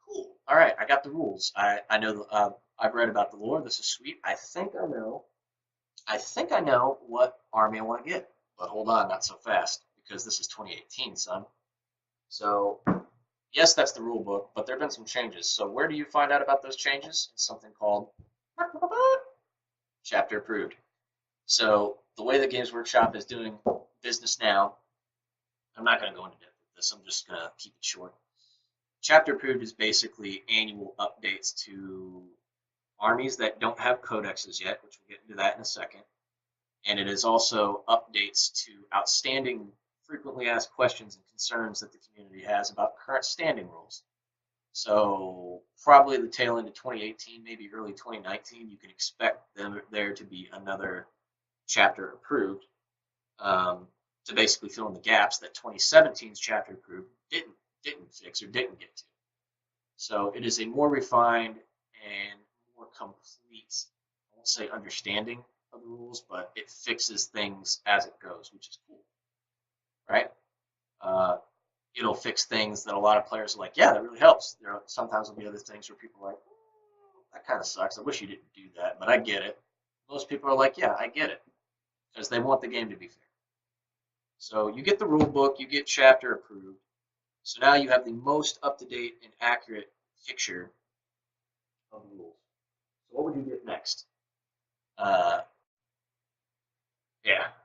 cool. All right, I got the rules. I know. I've read about the lore. This is sweet. I think I know what army I want to get. But hold on, not so fast, because this is 2018, son. So yes, that's the rule book, but there have been some changes. So where do you find out about those changes? It's something called chapter approved. So the way that Games Workshop is doing business now, I'm not going to go into depth with this. I'm just going to keep it short. Chapter approved is basically annual updates to armies that don't have codexes yet, which we'll get into that in a second. And it is also updates to outstanding frequently asked questions and concerns that the community has about current standing rules. So probably the tail end of 2018, maybe early 2019, you can expect there to be another chapter approved, to basically fill in the gaps that 2017's chapter approved didn't fix or didn't get to. So it is a more refined and more complete, I won't say understanding of the rules, but it fixes things as it goes, which is cool, right? It'll fix things that a lot of players are like, yeah, that really helps. There are sometimes there'll be other things where people are like, that kind of sucks. I wish you didn't do that, but I get it. Most people are like, yeah, I get it, because they want the game to be fair. So you get the rule book, you get chapter approved. So now you have the most up-to-date and accurate picture of the rules. So what would you get next? Yeah,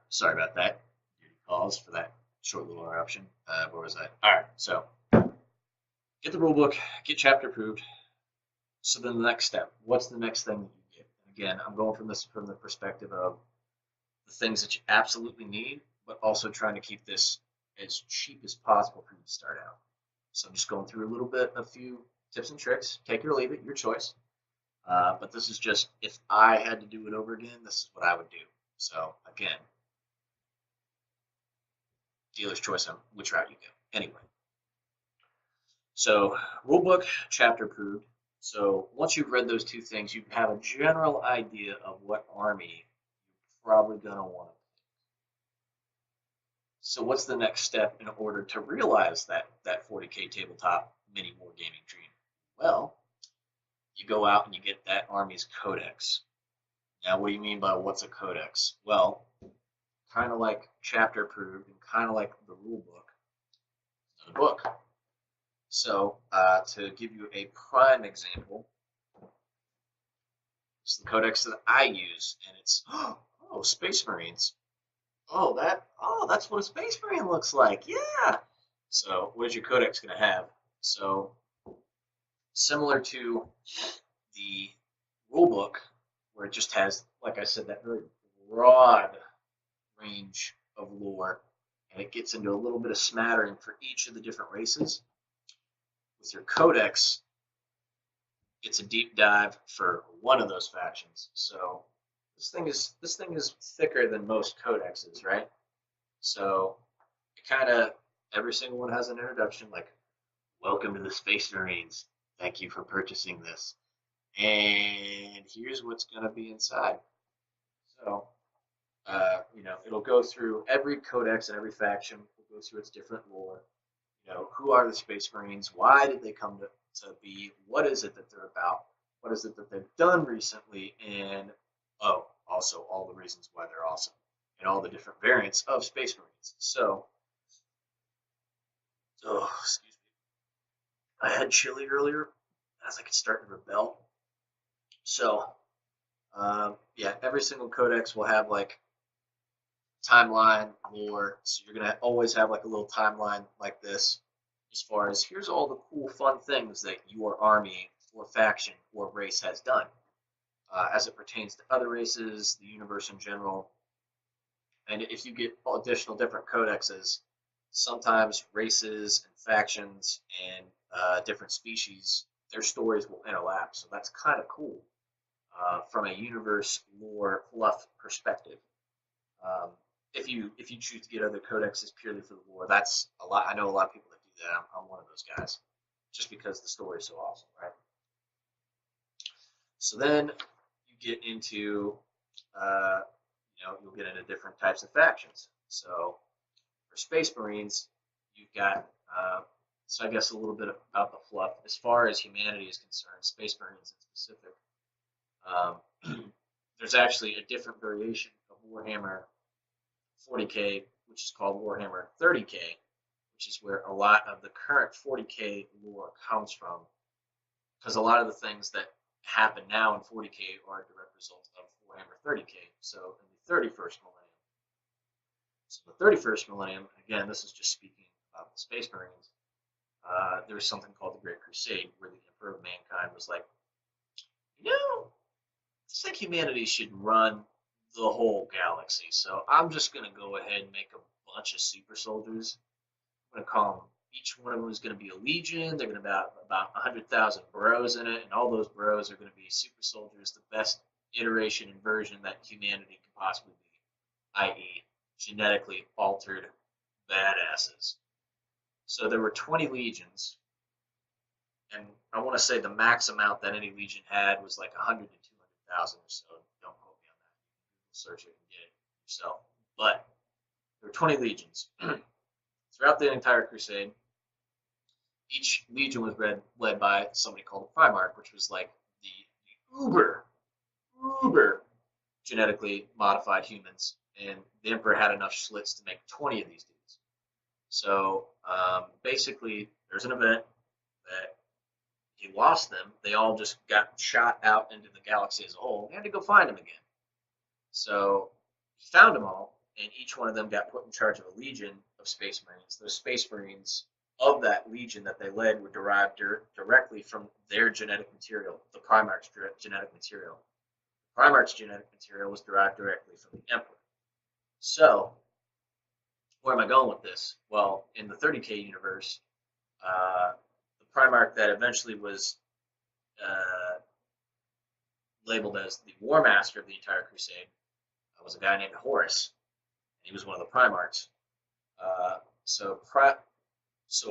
sorry about that. Duty calls for that short little interruption. Where was I? All right, so get the rule book, get chapter approved. So then the next step, what's the next thing that you get? Again, I'm going from the perspective of the things that you absolutely need, but also trying to keep this as cheap as possible for you to start out. So I'm just going through a few tips and tricks. Take it or leave it, your choice. But this is just, if I had to do it over again, this is what I would do. So again, dealer's choice on which route you go. Anyway, so rulebook, chapter approved. So once you've read those two things, you have a general idea of what army you're probably going to want. So what's the next step in order to realize that 40K tabletop mini wargaming dream? Well, you go out and you get that army's codex. Now, what do you mean by what's a codex? Well, kind of like chapter approved and kind of like the rule book, it's a book. So to give you a prime example, it's the codex that I use, and it's Space Marines. That's what a Space Marine looks like. Yeah. So what is your codex going to have? So similar to the rule book, where it just has, like I said, that very broad range of lore, and it gets into a little bit of smattering for each of the different races. With your codex, it's a deep dive for one of those factions. So this thing is thicker than most codexes, right? So it kind of, every single one has an introduction, like, welcome to the Space Marines. Thank you for purchasing this. And here's what's going to be inside. So, it'll go through every codex and every faction. Will go through its different lore. Who are the Space Marines? Why did they come to be? What is it that they're about? What is it that they've done recently? And, also all the reasons why they're awesome. And all the different variants of Space Marines. So, excuse me. I had chili earlier. I was like, it's starting to rebel. So, every single codex will have like timeline, lore. So you're gonna always have like a little timeline like this, as far as here's all the cool, fun things that your army or faction or race has done, as it pertains to other races, the universe in general. And if you get additional different codexes, sometimes races and factions and different species, their stories will interlap. So that's kind of cool from a universe lore fluff perspective. If you choose to get other codexes purely for the lore, that's a lot. I know a lot of people that do that. I'm one of those guys, just because the story is so awesome, right? So then you get into, you'll get into different types of factions. So for Space Marines, you've got, so I guess a little bit about the fluff. As far as humanity is concerned, Space Marines in specific, there's actually a different variation of Warhammer 40K, which is called Warhammer 30K, which is where a lot of the current 40K lore comes from, because a lot of the things that happen now in 40K are a direct result of Warhammer 30K, so in the 31st millennium. So the 31st millennium, again, this is just speaking about the Space Marines, there was something called the Great Crusade, where the Emperor of Mankind was like, I think humanity should run the whole galaxy. So I'm just going to go ahead and make a bunch of super soldiers. I'm going to call them, each one of them is going to be a legion. They're going to have about 100,000 bros in it, and all those bros are going to be super soldiers, the best iteration and version that humanity can possibly be, i.e., genetically altered badasses. So there were 20 legions, and I want to say the max amount that any legion had was like 100 to 200,000 or so. Don't quote me on that. Search it and get it yourself. But there were 20 legions. Throughout the entire crusade, each legion was led by somebody called a Primarch, which was like the uber genetically modified humans. And the Emperor had enough Schlitz to make 20 of these dudes. So basically, there's an event that he lost them. They all just got shot out into the galaxy as a whole. He had to go find them again. So he found them all, and each one of them got put in charge of a legion of Space Marines. Those Space Marines of that legion that they led were derived directly from their genetic material, the Primarch's genetic material. The Primarch's genetic material was derived directly from the Emperor. So, where am I going with this? Well, in the 30K universe, the Primarch that eventually was labeled as the War Master of the entire Crusade was a guy named Horus. He was one of the Primarchs. So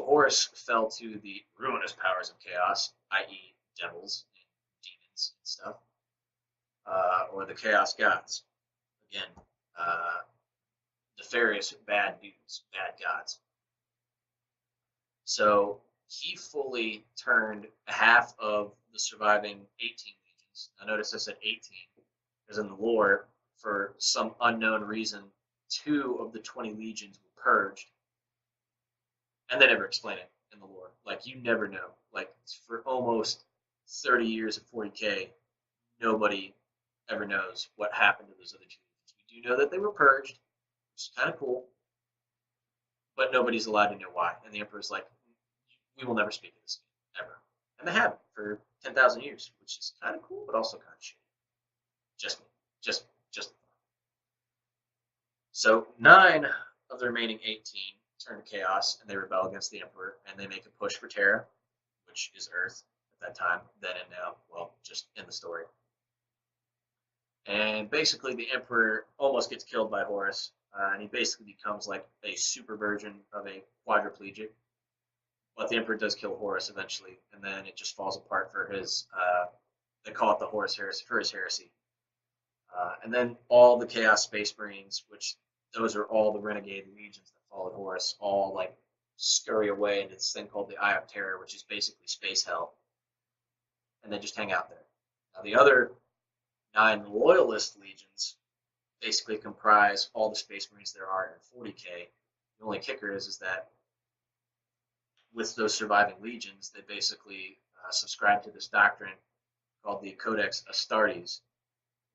Horus fell to the ruinous powers of chaos, i.e., devils and demons and stuff, or the Chaos Gods. Again, nefarious, bad dudes, bad gods. So he fully turned half of the surviving 18 legions. Now notice I said 18, because in the lore, for some unknown reason, 2 of the 20 legions were purged. And they never explain it in the lore. Like, you never know. Like, for almost 30 years of 40K, nobody ever knows what happened to those other 2 legions. We do know that they were purged, which is kind of cool, but nobody's allowed to know why. And the Emperor's like, we will never speak of this again, ever. And they haven't for 10,000 years, which is kind of cool, but also kind of shitty. Just me. Just. So 9 of the remaining 18 turn to chaos, and they rebel against the Emperor, and they make a push for Terra, which is Earth at that time, then and now, well, just in the story. And basically, the Emperor almost gets killed by Horus, and he basically becomes like a super version of a quadriplegic. But the Emperor does kill Horus eventually, and then it just falls apart for his, they call it the Horus Heresy, for his heresy. And then all the Chaos Space Marines, which those are all the renegade legions that followed Horus, all like scurry away into this thing called the Eye of Terror, which is basically space hell. And they just hang out there. Now the other 9 loyalist legions basically comprise all the Space Marines there are in 40K. The only kicker is that with those surviving legions, they basically subscribe to this doctrine called the Codex Astartes,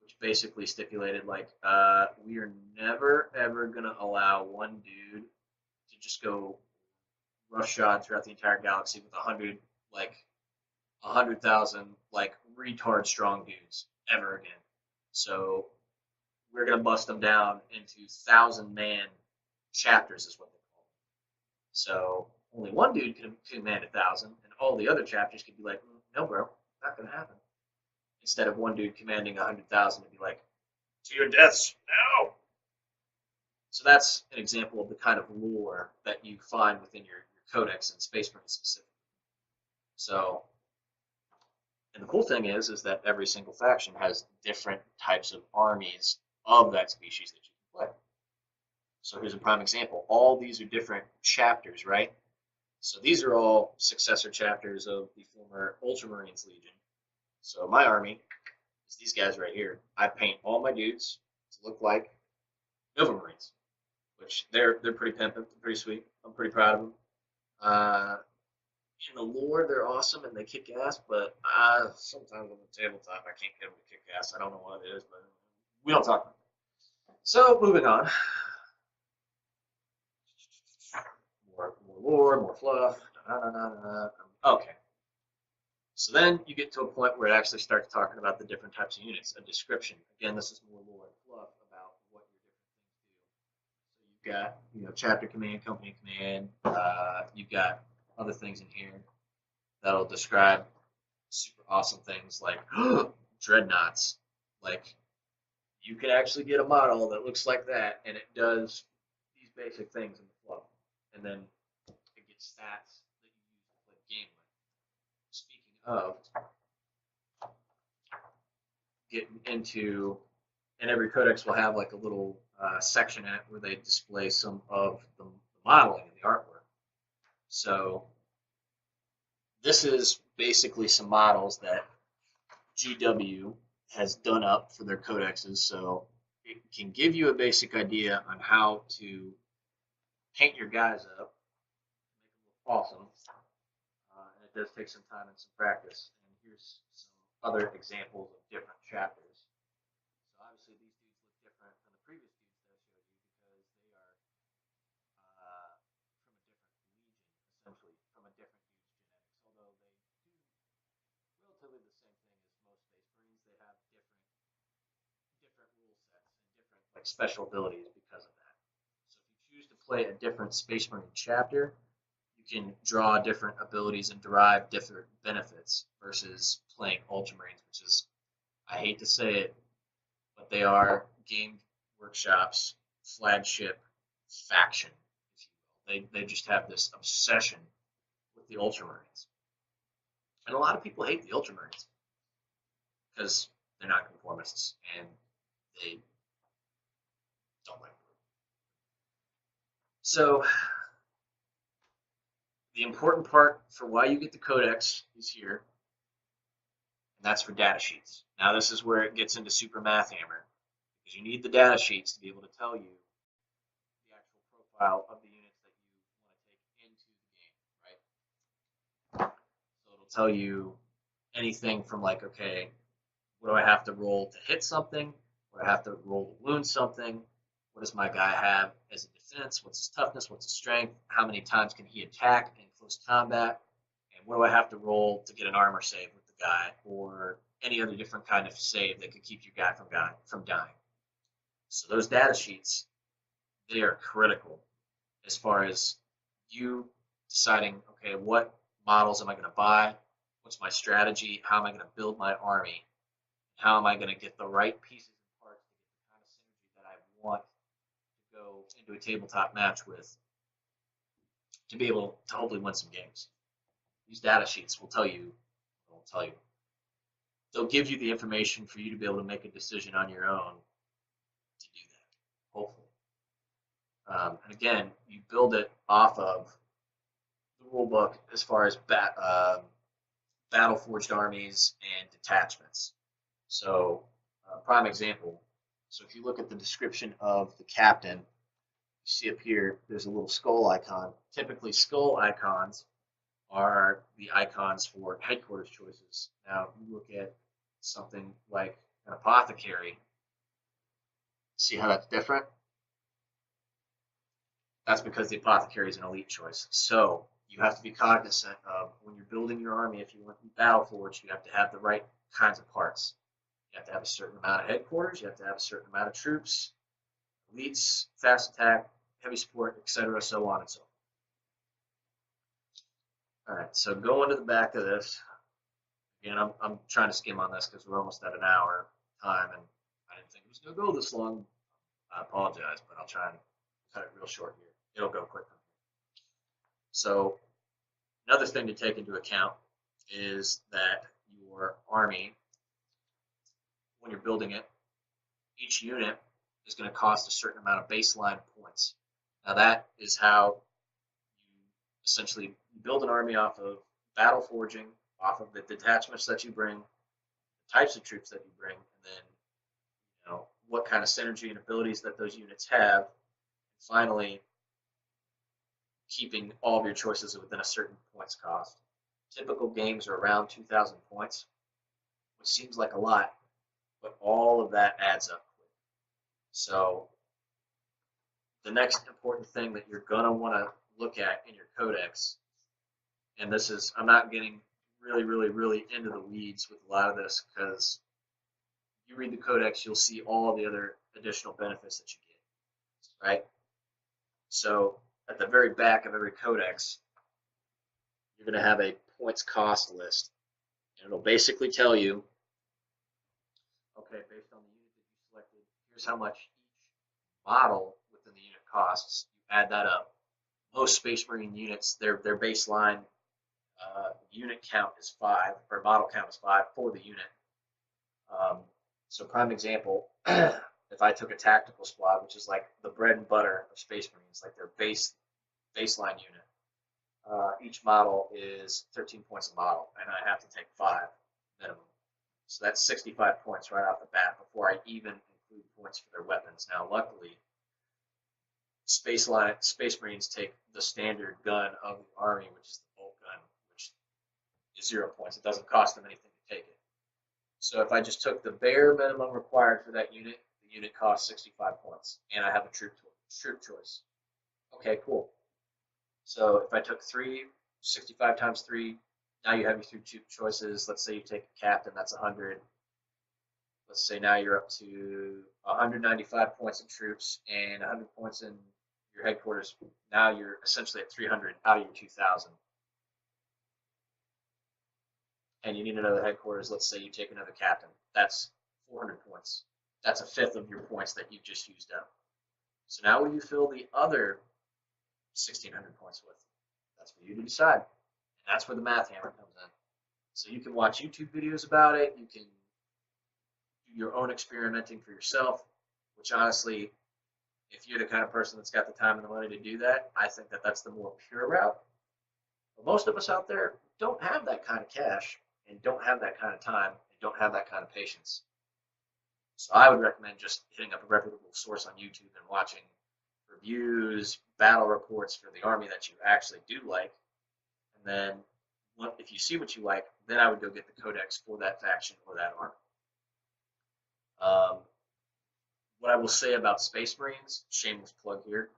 which basically stipulated, like, we are never, ever going to allow one dude to just go roughshod throughout the entire galaxy with 100,000, like, retard strong dudes ever again. So we're going to bust them down into 1,000-man chapters, is what they call them. So only one dude can command 1,000, and all the other chapters could be like, no, bro, not going to happen. Instead of one dude commanding 100,000 to be like, to your deaths now. So that's an example of the kind of lore that you find within your codex and Space Marine specifically. So, and the cool thing is that every single faction has different types of armies of that species that you can play. So here's a prime example. All these are different chapters, right? So these are all successor chapters of the former Ultramarines Legion. So my army is these guys right here. I paint all my dudes to look like Nova Marines, which they're pretty pimpin', pretty sweet. I'm pretty proud of them. In the lore, they're awesome and they kick ass, but sometimes on the tabletop, I can't get them to kick ass. I don't know what it is, but we don't talk about it. So moving on. More lore, more fluff. Okay. So then you get to a point where it actually starts talking about the different types of units, a description. Again, this is more lore and fluff You've got, chapter command, company command. You've got other things in here that'll describe super awesome things like dreadnoughts. Like, you can actually get a model that looks like that, and it does these basic things in the flow. And then it gets stats that you use to play the game with. Speaking of, getting into, and every codex will have like a little section in it where they display some of the modeling and the artwork. So this is basically some models that GW has done up for their codexes, so it can give you a basic idea on how to paint your guys up, make them look awesome. And it does take some time and some practice. And here's some other examples of different chapters. So obviously these dudes look different than the previous dudes that I showed you because they are from a different legion, essentially, from a different dude's genetics. Although they do relatively the same thing as most Space Marines, they have different rule sets and different like special abilities because of that. So if you choose to play a different Space Marine chapter, you can draw different abilities and derive different benefits versus playing Ultramarines, which is, I hate to say it, but they are Game Workshop's flagship faction, if you will. They just have this obsession with the Ultramarines. And a lot of people hate the Ultramarines because they're not conformists and they don't like them. So the important part for why you get the codex is here, and that's for data sheets. Now this is where it gets into super math hammer, because you need the data sheets to be able to tell you the actual profile of the units that you want to take into the game, right? So it'll tell you anything from like, okay, what do I have to roll to hit something? What do I have to roll to wound something? What does my guy have as a defense? What's his toughness? What's his strength? How many times can he attack in close combat? And what do I have to roll to get an armor save with the guy, or any other different kind of save that could keep your guy from dying? So those data sheets, they are critical as far as you deciding, okay, what models am I going to buy? What's my strategy? How am I going to build my army? How am I going to get the right pieces and parts to get the kind of synergy that I want to go into a tabletop match with to be able to hopefully win some games? These data sheets will tell you. They'll give you the information for you to be able to make a decision on your own to do that, hopefully. And again, you build it off of the rule book as far as battle-forged armies and detachments. So, prime example. So if you look at the description of the captain, you see up here, there's a little skull icon. Typically, skull icons are the icons for headquarters choices. Now, if you look at something like an apothecary, see how that's different? That's because the apothecary is an elite choice. So you have to be cognizant of when you're building your army, if you want to be battle forged, you have to have the right kinds of parts. You have to have a certain amount of headquarters, you have to have a certain amount of troops, elites, fast attack, heavy support, etc., so on and so on. All right, so going to the back of this, again, I'm trying to skim on this because we're almost at an hour time, and I didn't think it was going to go this long. I apologize, but I'll try and cut it real short here. It'll go quicker. So another thing to take into account is that your army, when you're building it, each unit is going to cost a certain amount of baseline points. Now that is how you essentially build an army off of battle forging, off of the detachments that you bring, the types of troops that you bring, and then what kind of synergy and abilities that those units have. And finally, keeping all of your choices within a certain points cost. Typical games are around 2,000 points, which seems like a lot, but all of that adds up. So the next important thing that you're going to want to look at in your codex, and this is, I'm not getting really into the weeds with a lot of this, because you read the codex, you'll see all the other additional benefits that you get, right? So at the very back of every codex, you're going to have a points cost list. And it'll basically tell you, okay, based on the unit that you selected, here's how much each model within the unit costs. You add that up. Most Space Marine units, their baseline unit count is 5, or model count is 5 for the unit. So prime example, if I took a tactical squad, which is like the bread and butter of Space Marines, like their baseline unit, each model is 13 points a model, and I have to take 5 minimum. So that's 65 points right off the bat before I even include points for their weapons. Now, luckily, Space Marines take the standard gun of the Army, which is the bolt gun, which is 0 points. It doesn't cost them anything to take it. So if I just took the bare minimum required for that unit, the unit costs 65 points, and I have a troop choice. Okay, cool. So if I took 65 times 3, now you have your 3 troop choices. Let's say you take a captain, that's 100. Let's say now you're up to 195 points in troops and 100 points in your headquarters. Now you're essentially at 300 out of your 2,000. And you need another headquarters. Let's say you take another captain. That's 400 points. That's a fifth of your points that you've just used up. So now will you fill the other 1,600 points with? That's for you to decide. And that's where the math hammer comes in. So you can watch YouTube videos about it. You can do your own experimenting for yourself, which honestly, if you're the kind of person that's got the time and the money to do that, I think that that's the more pure route. But most of us out there don't have that kind of cash and don't have that kind of time and don't have that kind of patience. So I would recommend just hitting up a reputable source on YouTube and watching reviews, battle reports for the army that you actually do like. And then if you see what you like, then I would go get the codex for that faction or that army. What I will say about Space Marines, shameless plug here,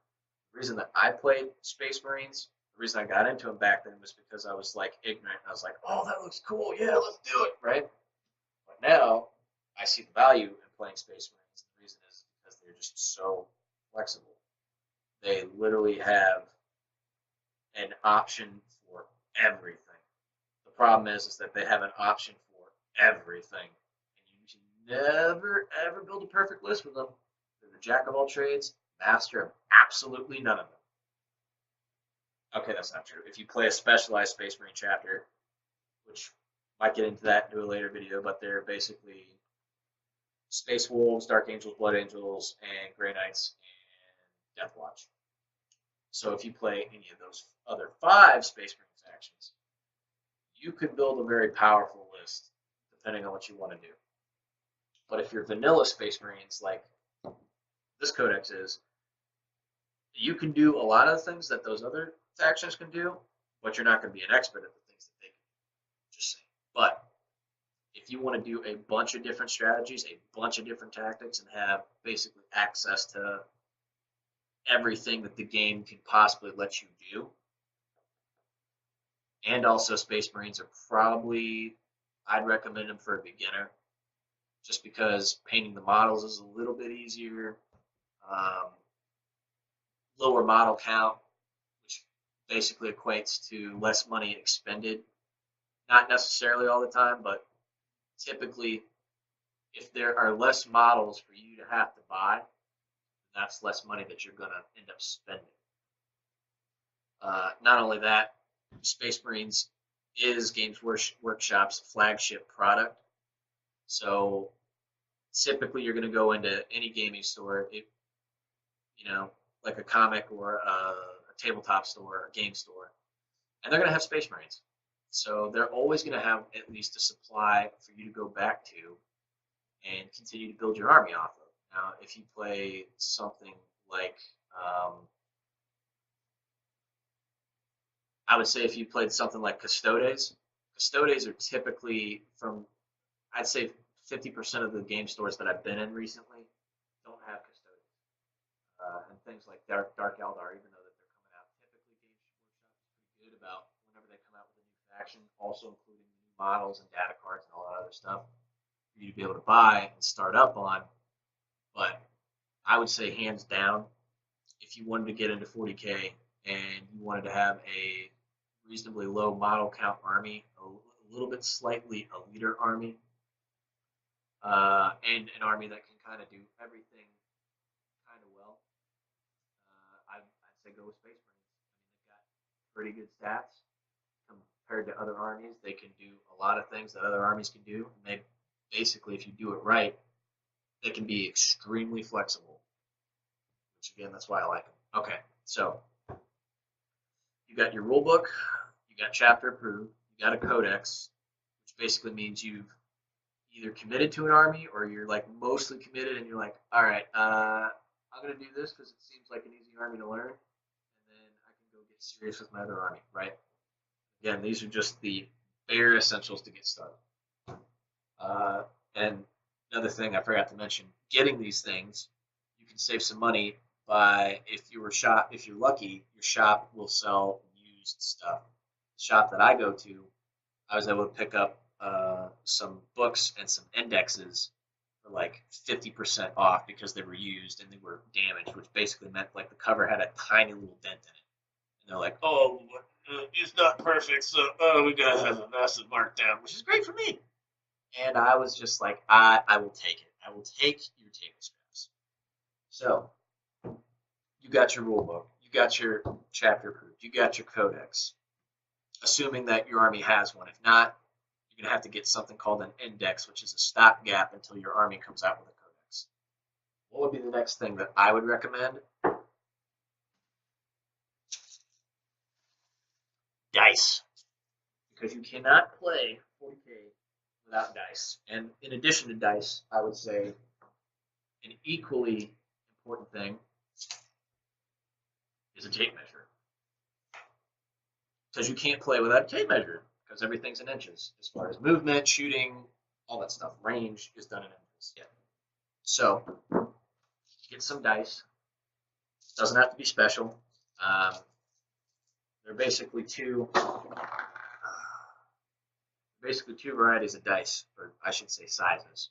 the reason that I played Space Marines, the reason I got into them back then was because I was like ignorant. I was like, oh, that looks cool. Yeah, let's do it, right? But now I see the value in playing Space Marines. The reason is because they're just so flexible. They literally have an option for everything. The problem is that they have an option for everything. And you can never, ever build a perfect list with them. They're the jack of all trades, master of absolutely none of them. Okay, that's not true. If you play a specialized Space Marine chapter, which might get into that into a later video, but they're basically Space Wolves, Dark Angels, Blood Angels, and Grey Knights, and Death Watch. So if you play any of those other 5 Space Marine factions, you could build a very powerful list, depending on what you want to do. But if you're vanilla Space Marines, like this codex is, you can do a lot of the things that those other factions can do, but you're not going to be an expert at the things that they can do. Just saying. But if you want to do a bunch of different strategies, a bunch of different tactics, and have basically access to everything that the game can possibly let you do, and also Space Marines are probably, I'd recommend them for a beginner, just because painting the models is a little bit easier. Lower model count, which basically equates to less money expended. Not necessarily all the time, but typically, if there are less models for you to have to buy, that's less money that you're going to end up spending. Not only that, Space Marines is Games Workshop's flagship product. So typically you're going to go into any gaming store, like a comic or a tabletop store or a game store, and they're going to have Space Marines. So they're always going to have at least a supply for you to go back to and continue to build your army off of. Now, if you play something like, I would say if you played something like Custodes are typically from, I'd say 50% of the game stores that I've been in recently don't have Custodes. And things like Dark Eldar, even though that they're coming out, typically Games Workshop is pretty good about whenever they come out with a new faction, also including the new models and data cards and all that other stuff for you to be able to buy and start up on. But I would say hands down, if if you wanted to get into 40K and you wanted to have a reasonably low model count army, a little bit slightly eliter army, and an army that can kind of do everything kind of well, I'd say go with Space Marines. I mean, they've got pretty good stats compared to other armies. They can do a lot of things that other armies can do. And they basically, if you do it right, they can be extremely flexible. Which again, that's why I like them. Okay, so you got your rule book, you got chapter approved, you got a codex, which basically means you've either committed to an army or you're like mostly committed and you're like, all right, I'm going to do this because it seems like an easy army to learn, and then I can go get serious with my other army, right? Again, these are just the bare essentials to get started. And another thing I forgot to mention, getting these things, you can save some money by, if you're lucky, your shop will sell used stuff. The shop that I go to, I was able to pick up some books and some indexes for like 50% off because they were used and they were damaged, which basically meant like the cover had a tiny little dent in it. And they're like, oh, it's not perfect, so we gotta have a massive markdown, which is great for me. And I was just like, I will take it. I will take your table scraps. So you got your rule book, you got your chapter approved, you got your codex, assuming that your army has one. If not, you're going to have to get something called an index, which is a stopgap until your army comes out with a codex. What would be the next thing that I would recommend? Dice. Because you cannot play 40K without dice. And in addition to dice, I would say an equally important thing is a tape measure. Because you can't play without a tape measure, because everything's in inches. As far as movement, shooting, all that stuff. Range is done in inches. Yeah. So, get some dice. Doesn't have to be special. They're basically two varieties of dice, or I should say sizes.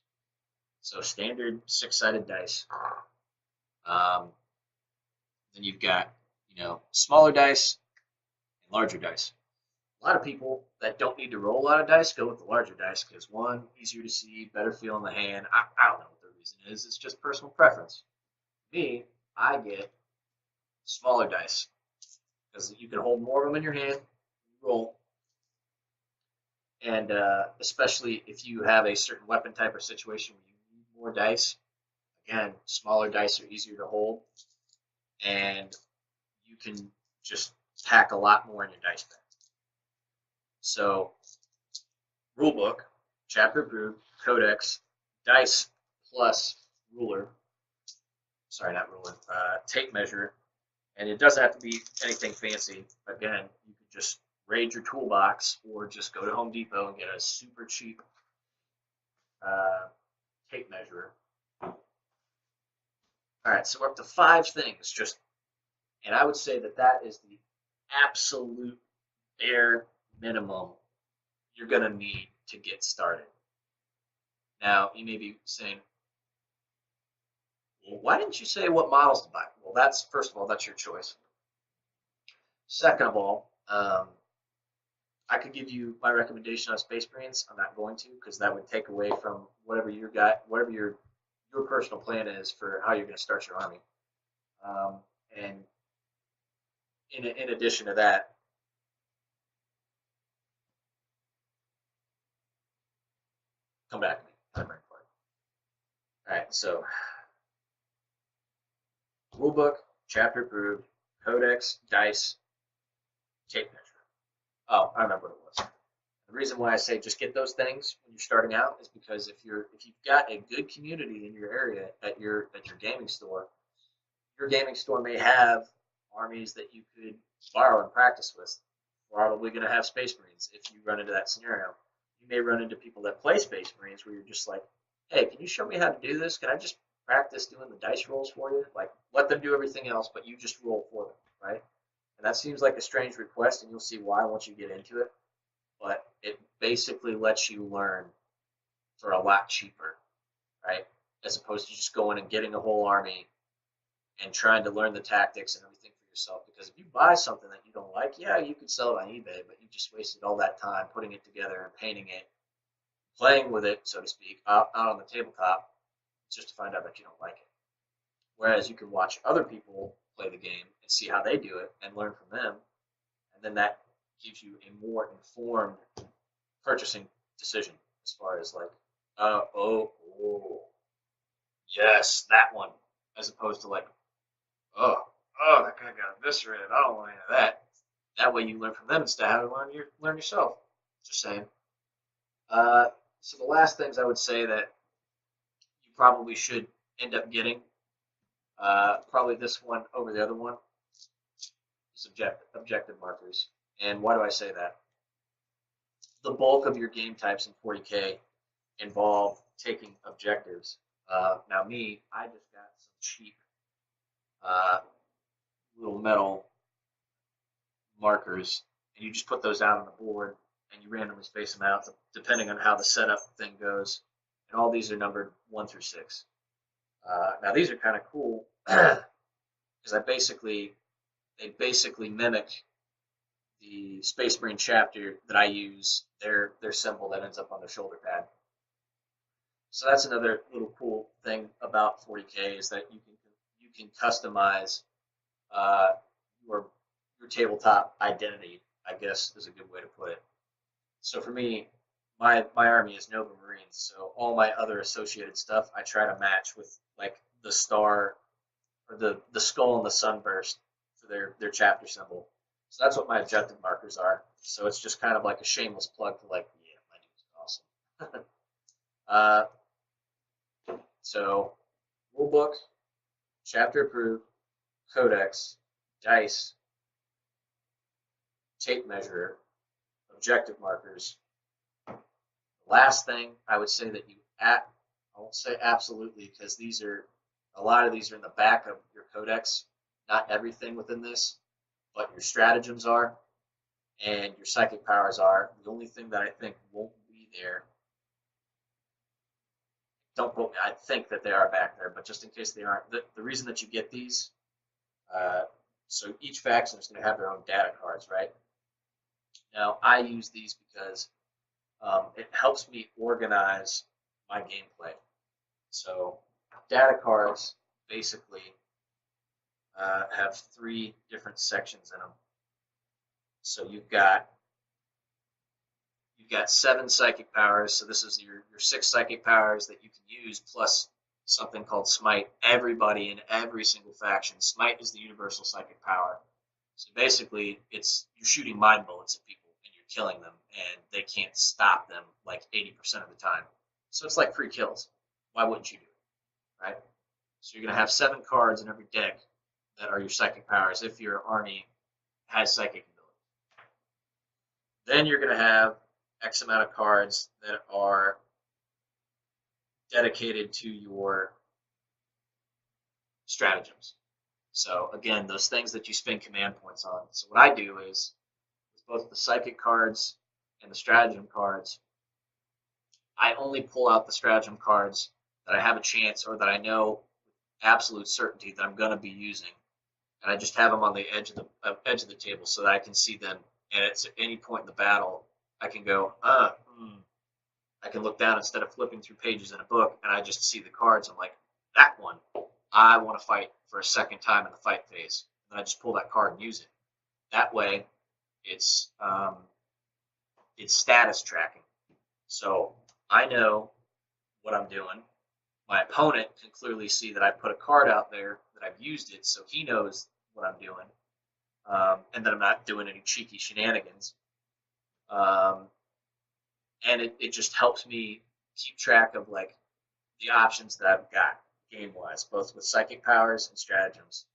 So standard 6-sided dice. Then you've got, smaller dice and larger dice. A lot of people that don't need to roll a lot of dice go with the larger dice because, one, easier to see, better feel in the hand. I don't know what the reason is. It's just personal preference. Me, I get smaller dice because you can hold more of them in your hand, roll. And especially if you have a certain weapon type or situation where you need more dice, again, smaller dice are easier to hold, and you can just pack a lot more in your dice bag. So, rulebook, chapter approved, codex, dice plus ruler. Sorry, not ruler. Tape measure, and it doesn't have to be anything fancy. Again, you could just raid your toolbox or just go to Home Depot and get a super cheap tape measure. All right, so we're up to 5 things. And I would say that is the absolute bare minimum you're going to need to get started. Now, you may be saying, well, why didn't you say what models to buy? Well, first of all, that's your choice. Second of all, I could give you my recommendation on Space Marines. I'm not going to, because that would take away from whatever your personal plan is for how you're going to start your army. And in addition to that, come back to me. I'm right for it. All right, so rulebook, chapter approved, codex, dice, tape measure. Oh, I remember what it was. The reason why I say just get those things when you're starting out is because if you've got a good community in your area at your gaming store, your gaming store may have armies that you could borrow and practice with. Probably going to have Space Marines if you run into that scenario. You may run into people that play Space Marines where you're just like, hey, can you show me how to do this? Can I just practice doing the dice rolls for you? Like, let them do everything else, but you just roll for them, right? And that seems like a strange request, and you'll see why once you get into it. But it basically lets you learn for a lot cheaper, right? As opposed to just going and getting a whole army and trying to learn the tactics and everything for yourself. Because if you buy something that you don't like, yeah, you could sell it on eBay, but you just wasted all that time putting it together and painting it, playing with it, so to speak, out on the tabletop, just to find out that you don't like it. Whereas you can watch other people play the game and see how they do it and learn from them, and then that gives you a more informed purchasing decision as far as like, oh, yes, that one, as opposed to like, oh, that guy got eviscerated. I don't want any of that. That way you learn from them instead of having to learn yourself. Just saying. So the last things I would say that you probably should end up getting, probably this one over the other one, is objective markers. And why do I say that? The bulk of your game types in 40K involve taking objectives. Now me, I just got some cheap little metal markers, and you just put those out on the board, and you randomly space them out depending on how the setup thing goes. And all these are numbered 1 through 6. Now these are kind of cool because they basically mimic the Space Marine chapter that I use. Their symbol that ends up on their shoulder pad. So that's another little cool thing about 40K is that you can customize your tabletop identity, I guess is a good way to put it. So for me, my army is Nova Marines, so all my other associated stuff I try to match with like the star or the skull and the sunburst for their chapter symbol. So that's what my objective markers are. So it's just kind of like a shameless plug for like, yeah, my dude's awesome. So rule book, chapter approved, codex, dice, tape measure, objective markers. The last thing I would say that I won't say absolutely because a lot of these are in the back of your codex. Not everything within this, but your stratagems are and your psychic powers are. The only thing that I think won't be there, don't quote me, I think that they are back there, but just in case they aren't, the reason that you get these, so each faction is going to have their own data cards, right? Now, I use these because it helps me organize my gameplay. So data cards basically have 3 different sections in them. So you've got 7 psychic powers. So this is your 6 psychic powers that you can use plus something called smite. Everybody in every single faction, smite is the universal psychic power. So basically, you're shooting mind bullets at people and you're killing them, and they can't stop them like 80% of the time. So it's like free kills. Why wouldn't you do it, right? So you're going to have 7 cards in every deck that are your psychic powers if your army has psychic ability. Then you're going to have X amount of cards that are dedicated to your stratagems. So again, those things that you spend command points on. So what I do is, with both the psychic cards and the stratagem cards, I only pull out the stratagem cards that I have a chance or that I know with absolute certainty that I'm going to be using. And I just have them on the edge of the table so that I can see them. And at any point in the battle, I can go, I can look down instead of flipping through pages in a book, and I just see the cards. I'm like, that one, I want to fight for a second time in the fight phase. And I just pull that card and use it. That way, it's status tracking. So I know what I'm doing. My opponent can clearly see that I put a card out there, that I've used it, so he knows what I'm doing, and that I'm not doing any cheeky shenanigans. And it just helps me keep track of like the options that I've got game-wise, both with psychic powers and stratagems.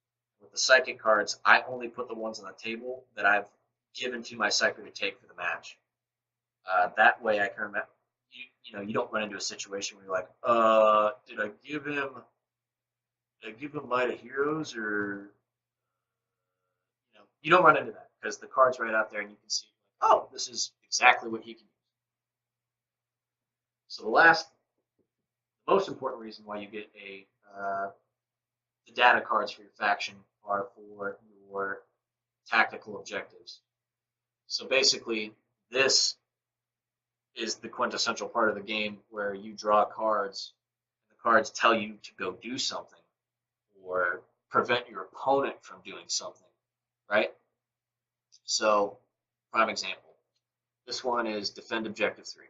With the psychic cards, I only put the ones on the table that I've given to my psyker to take for the match. That way I can remember, you don't run into a situation where you're like, did I give him Might of Heroes, or you don't run into that because the card's right out there and you can see, oh, this is exactly what he can use. So the most important reason why you get the data cards for your faction are for your tactical objectives. So basically, this is the quintessential part of the game where you draw cards, and the cards tell you to go do something or prevent your opponent from doing something, right? So, prime example. This one is defend objective 3.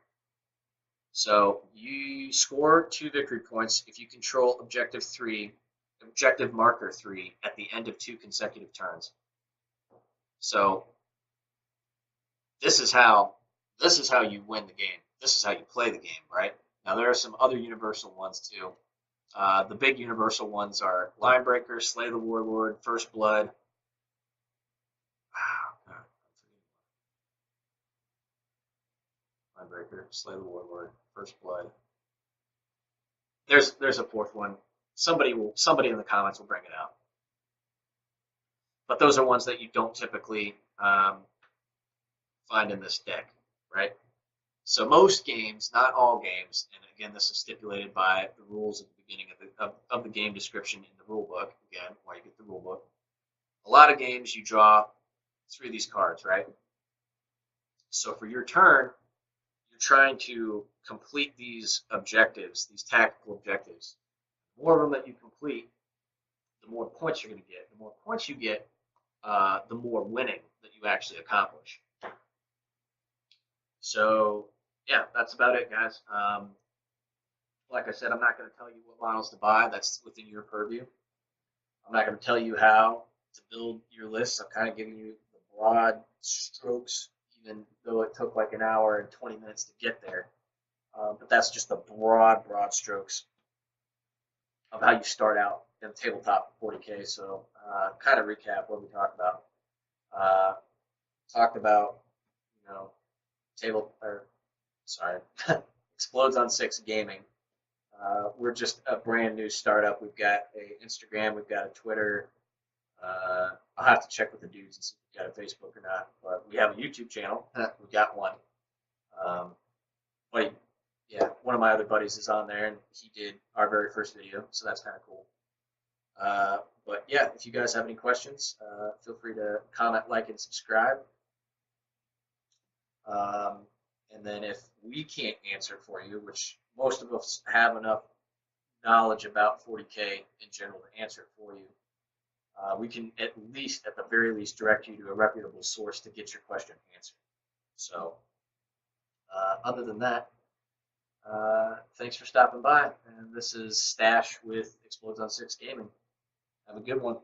So you score 2 victory points if you control objective marker 3 at the end of 2 consecutive turns. So this is how you win the game. This is how you play the game, right? Now there are some other universal ones too. The big universal ones are Linebreaker, Slay the Warlord, First Blood. Linebreaker, Slay the Warlord, First Blood. There's a fourth one. Somebody in the comments will bring it out. But those are ones that you don't typically find in this deck, right? So most games, not all games, and again, this is stipulated by the rules at the beginning of the game description in the rule book. Again, why you get the rule book. A lot of games you draw 3 of these cards, right? So for your turn, you're trying to complete these objectives, these tactical objectives. The more of them that you complete, the more points you're going to get. The more points you get, the more winning that you actually accomplish. So, yeah, that's about it, guys. Like I said, I'm not going to tell you what models to buy. That's within your purview. I'm not going to tell you how to build your list. I'm kind of giving you the broad strokes, even though it took like an hour and 20 minutes to get there. But that's just the broad strokes of how you start out in tabletop 40K. So kind of recap what we talked about. Talked about, Explodes on 6 Gaming. We're just a brand new startup. We've got an Instagram, we've got a Twitter. I'll have to check with the dudes and see if we've got a Facebook or not. But we have a YouTube channel. We got one. But yeah, one of my other buddies is on there, and he did our very first video, so that's kind of cool. But yeah, if you guys have any questions, feel free to comment, like, and subscribe. And then if we can't answer for you, which most of us have enough knowledge about 40K in general to answer it for you, we can at the very least, direct you to a reputable source to get your question answered. So other than that, thanks for stopping by. And this is Stache with Explodes on 6 Gaming. Have a good one.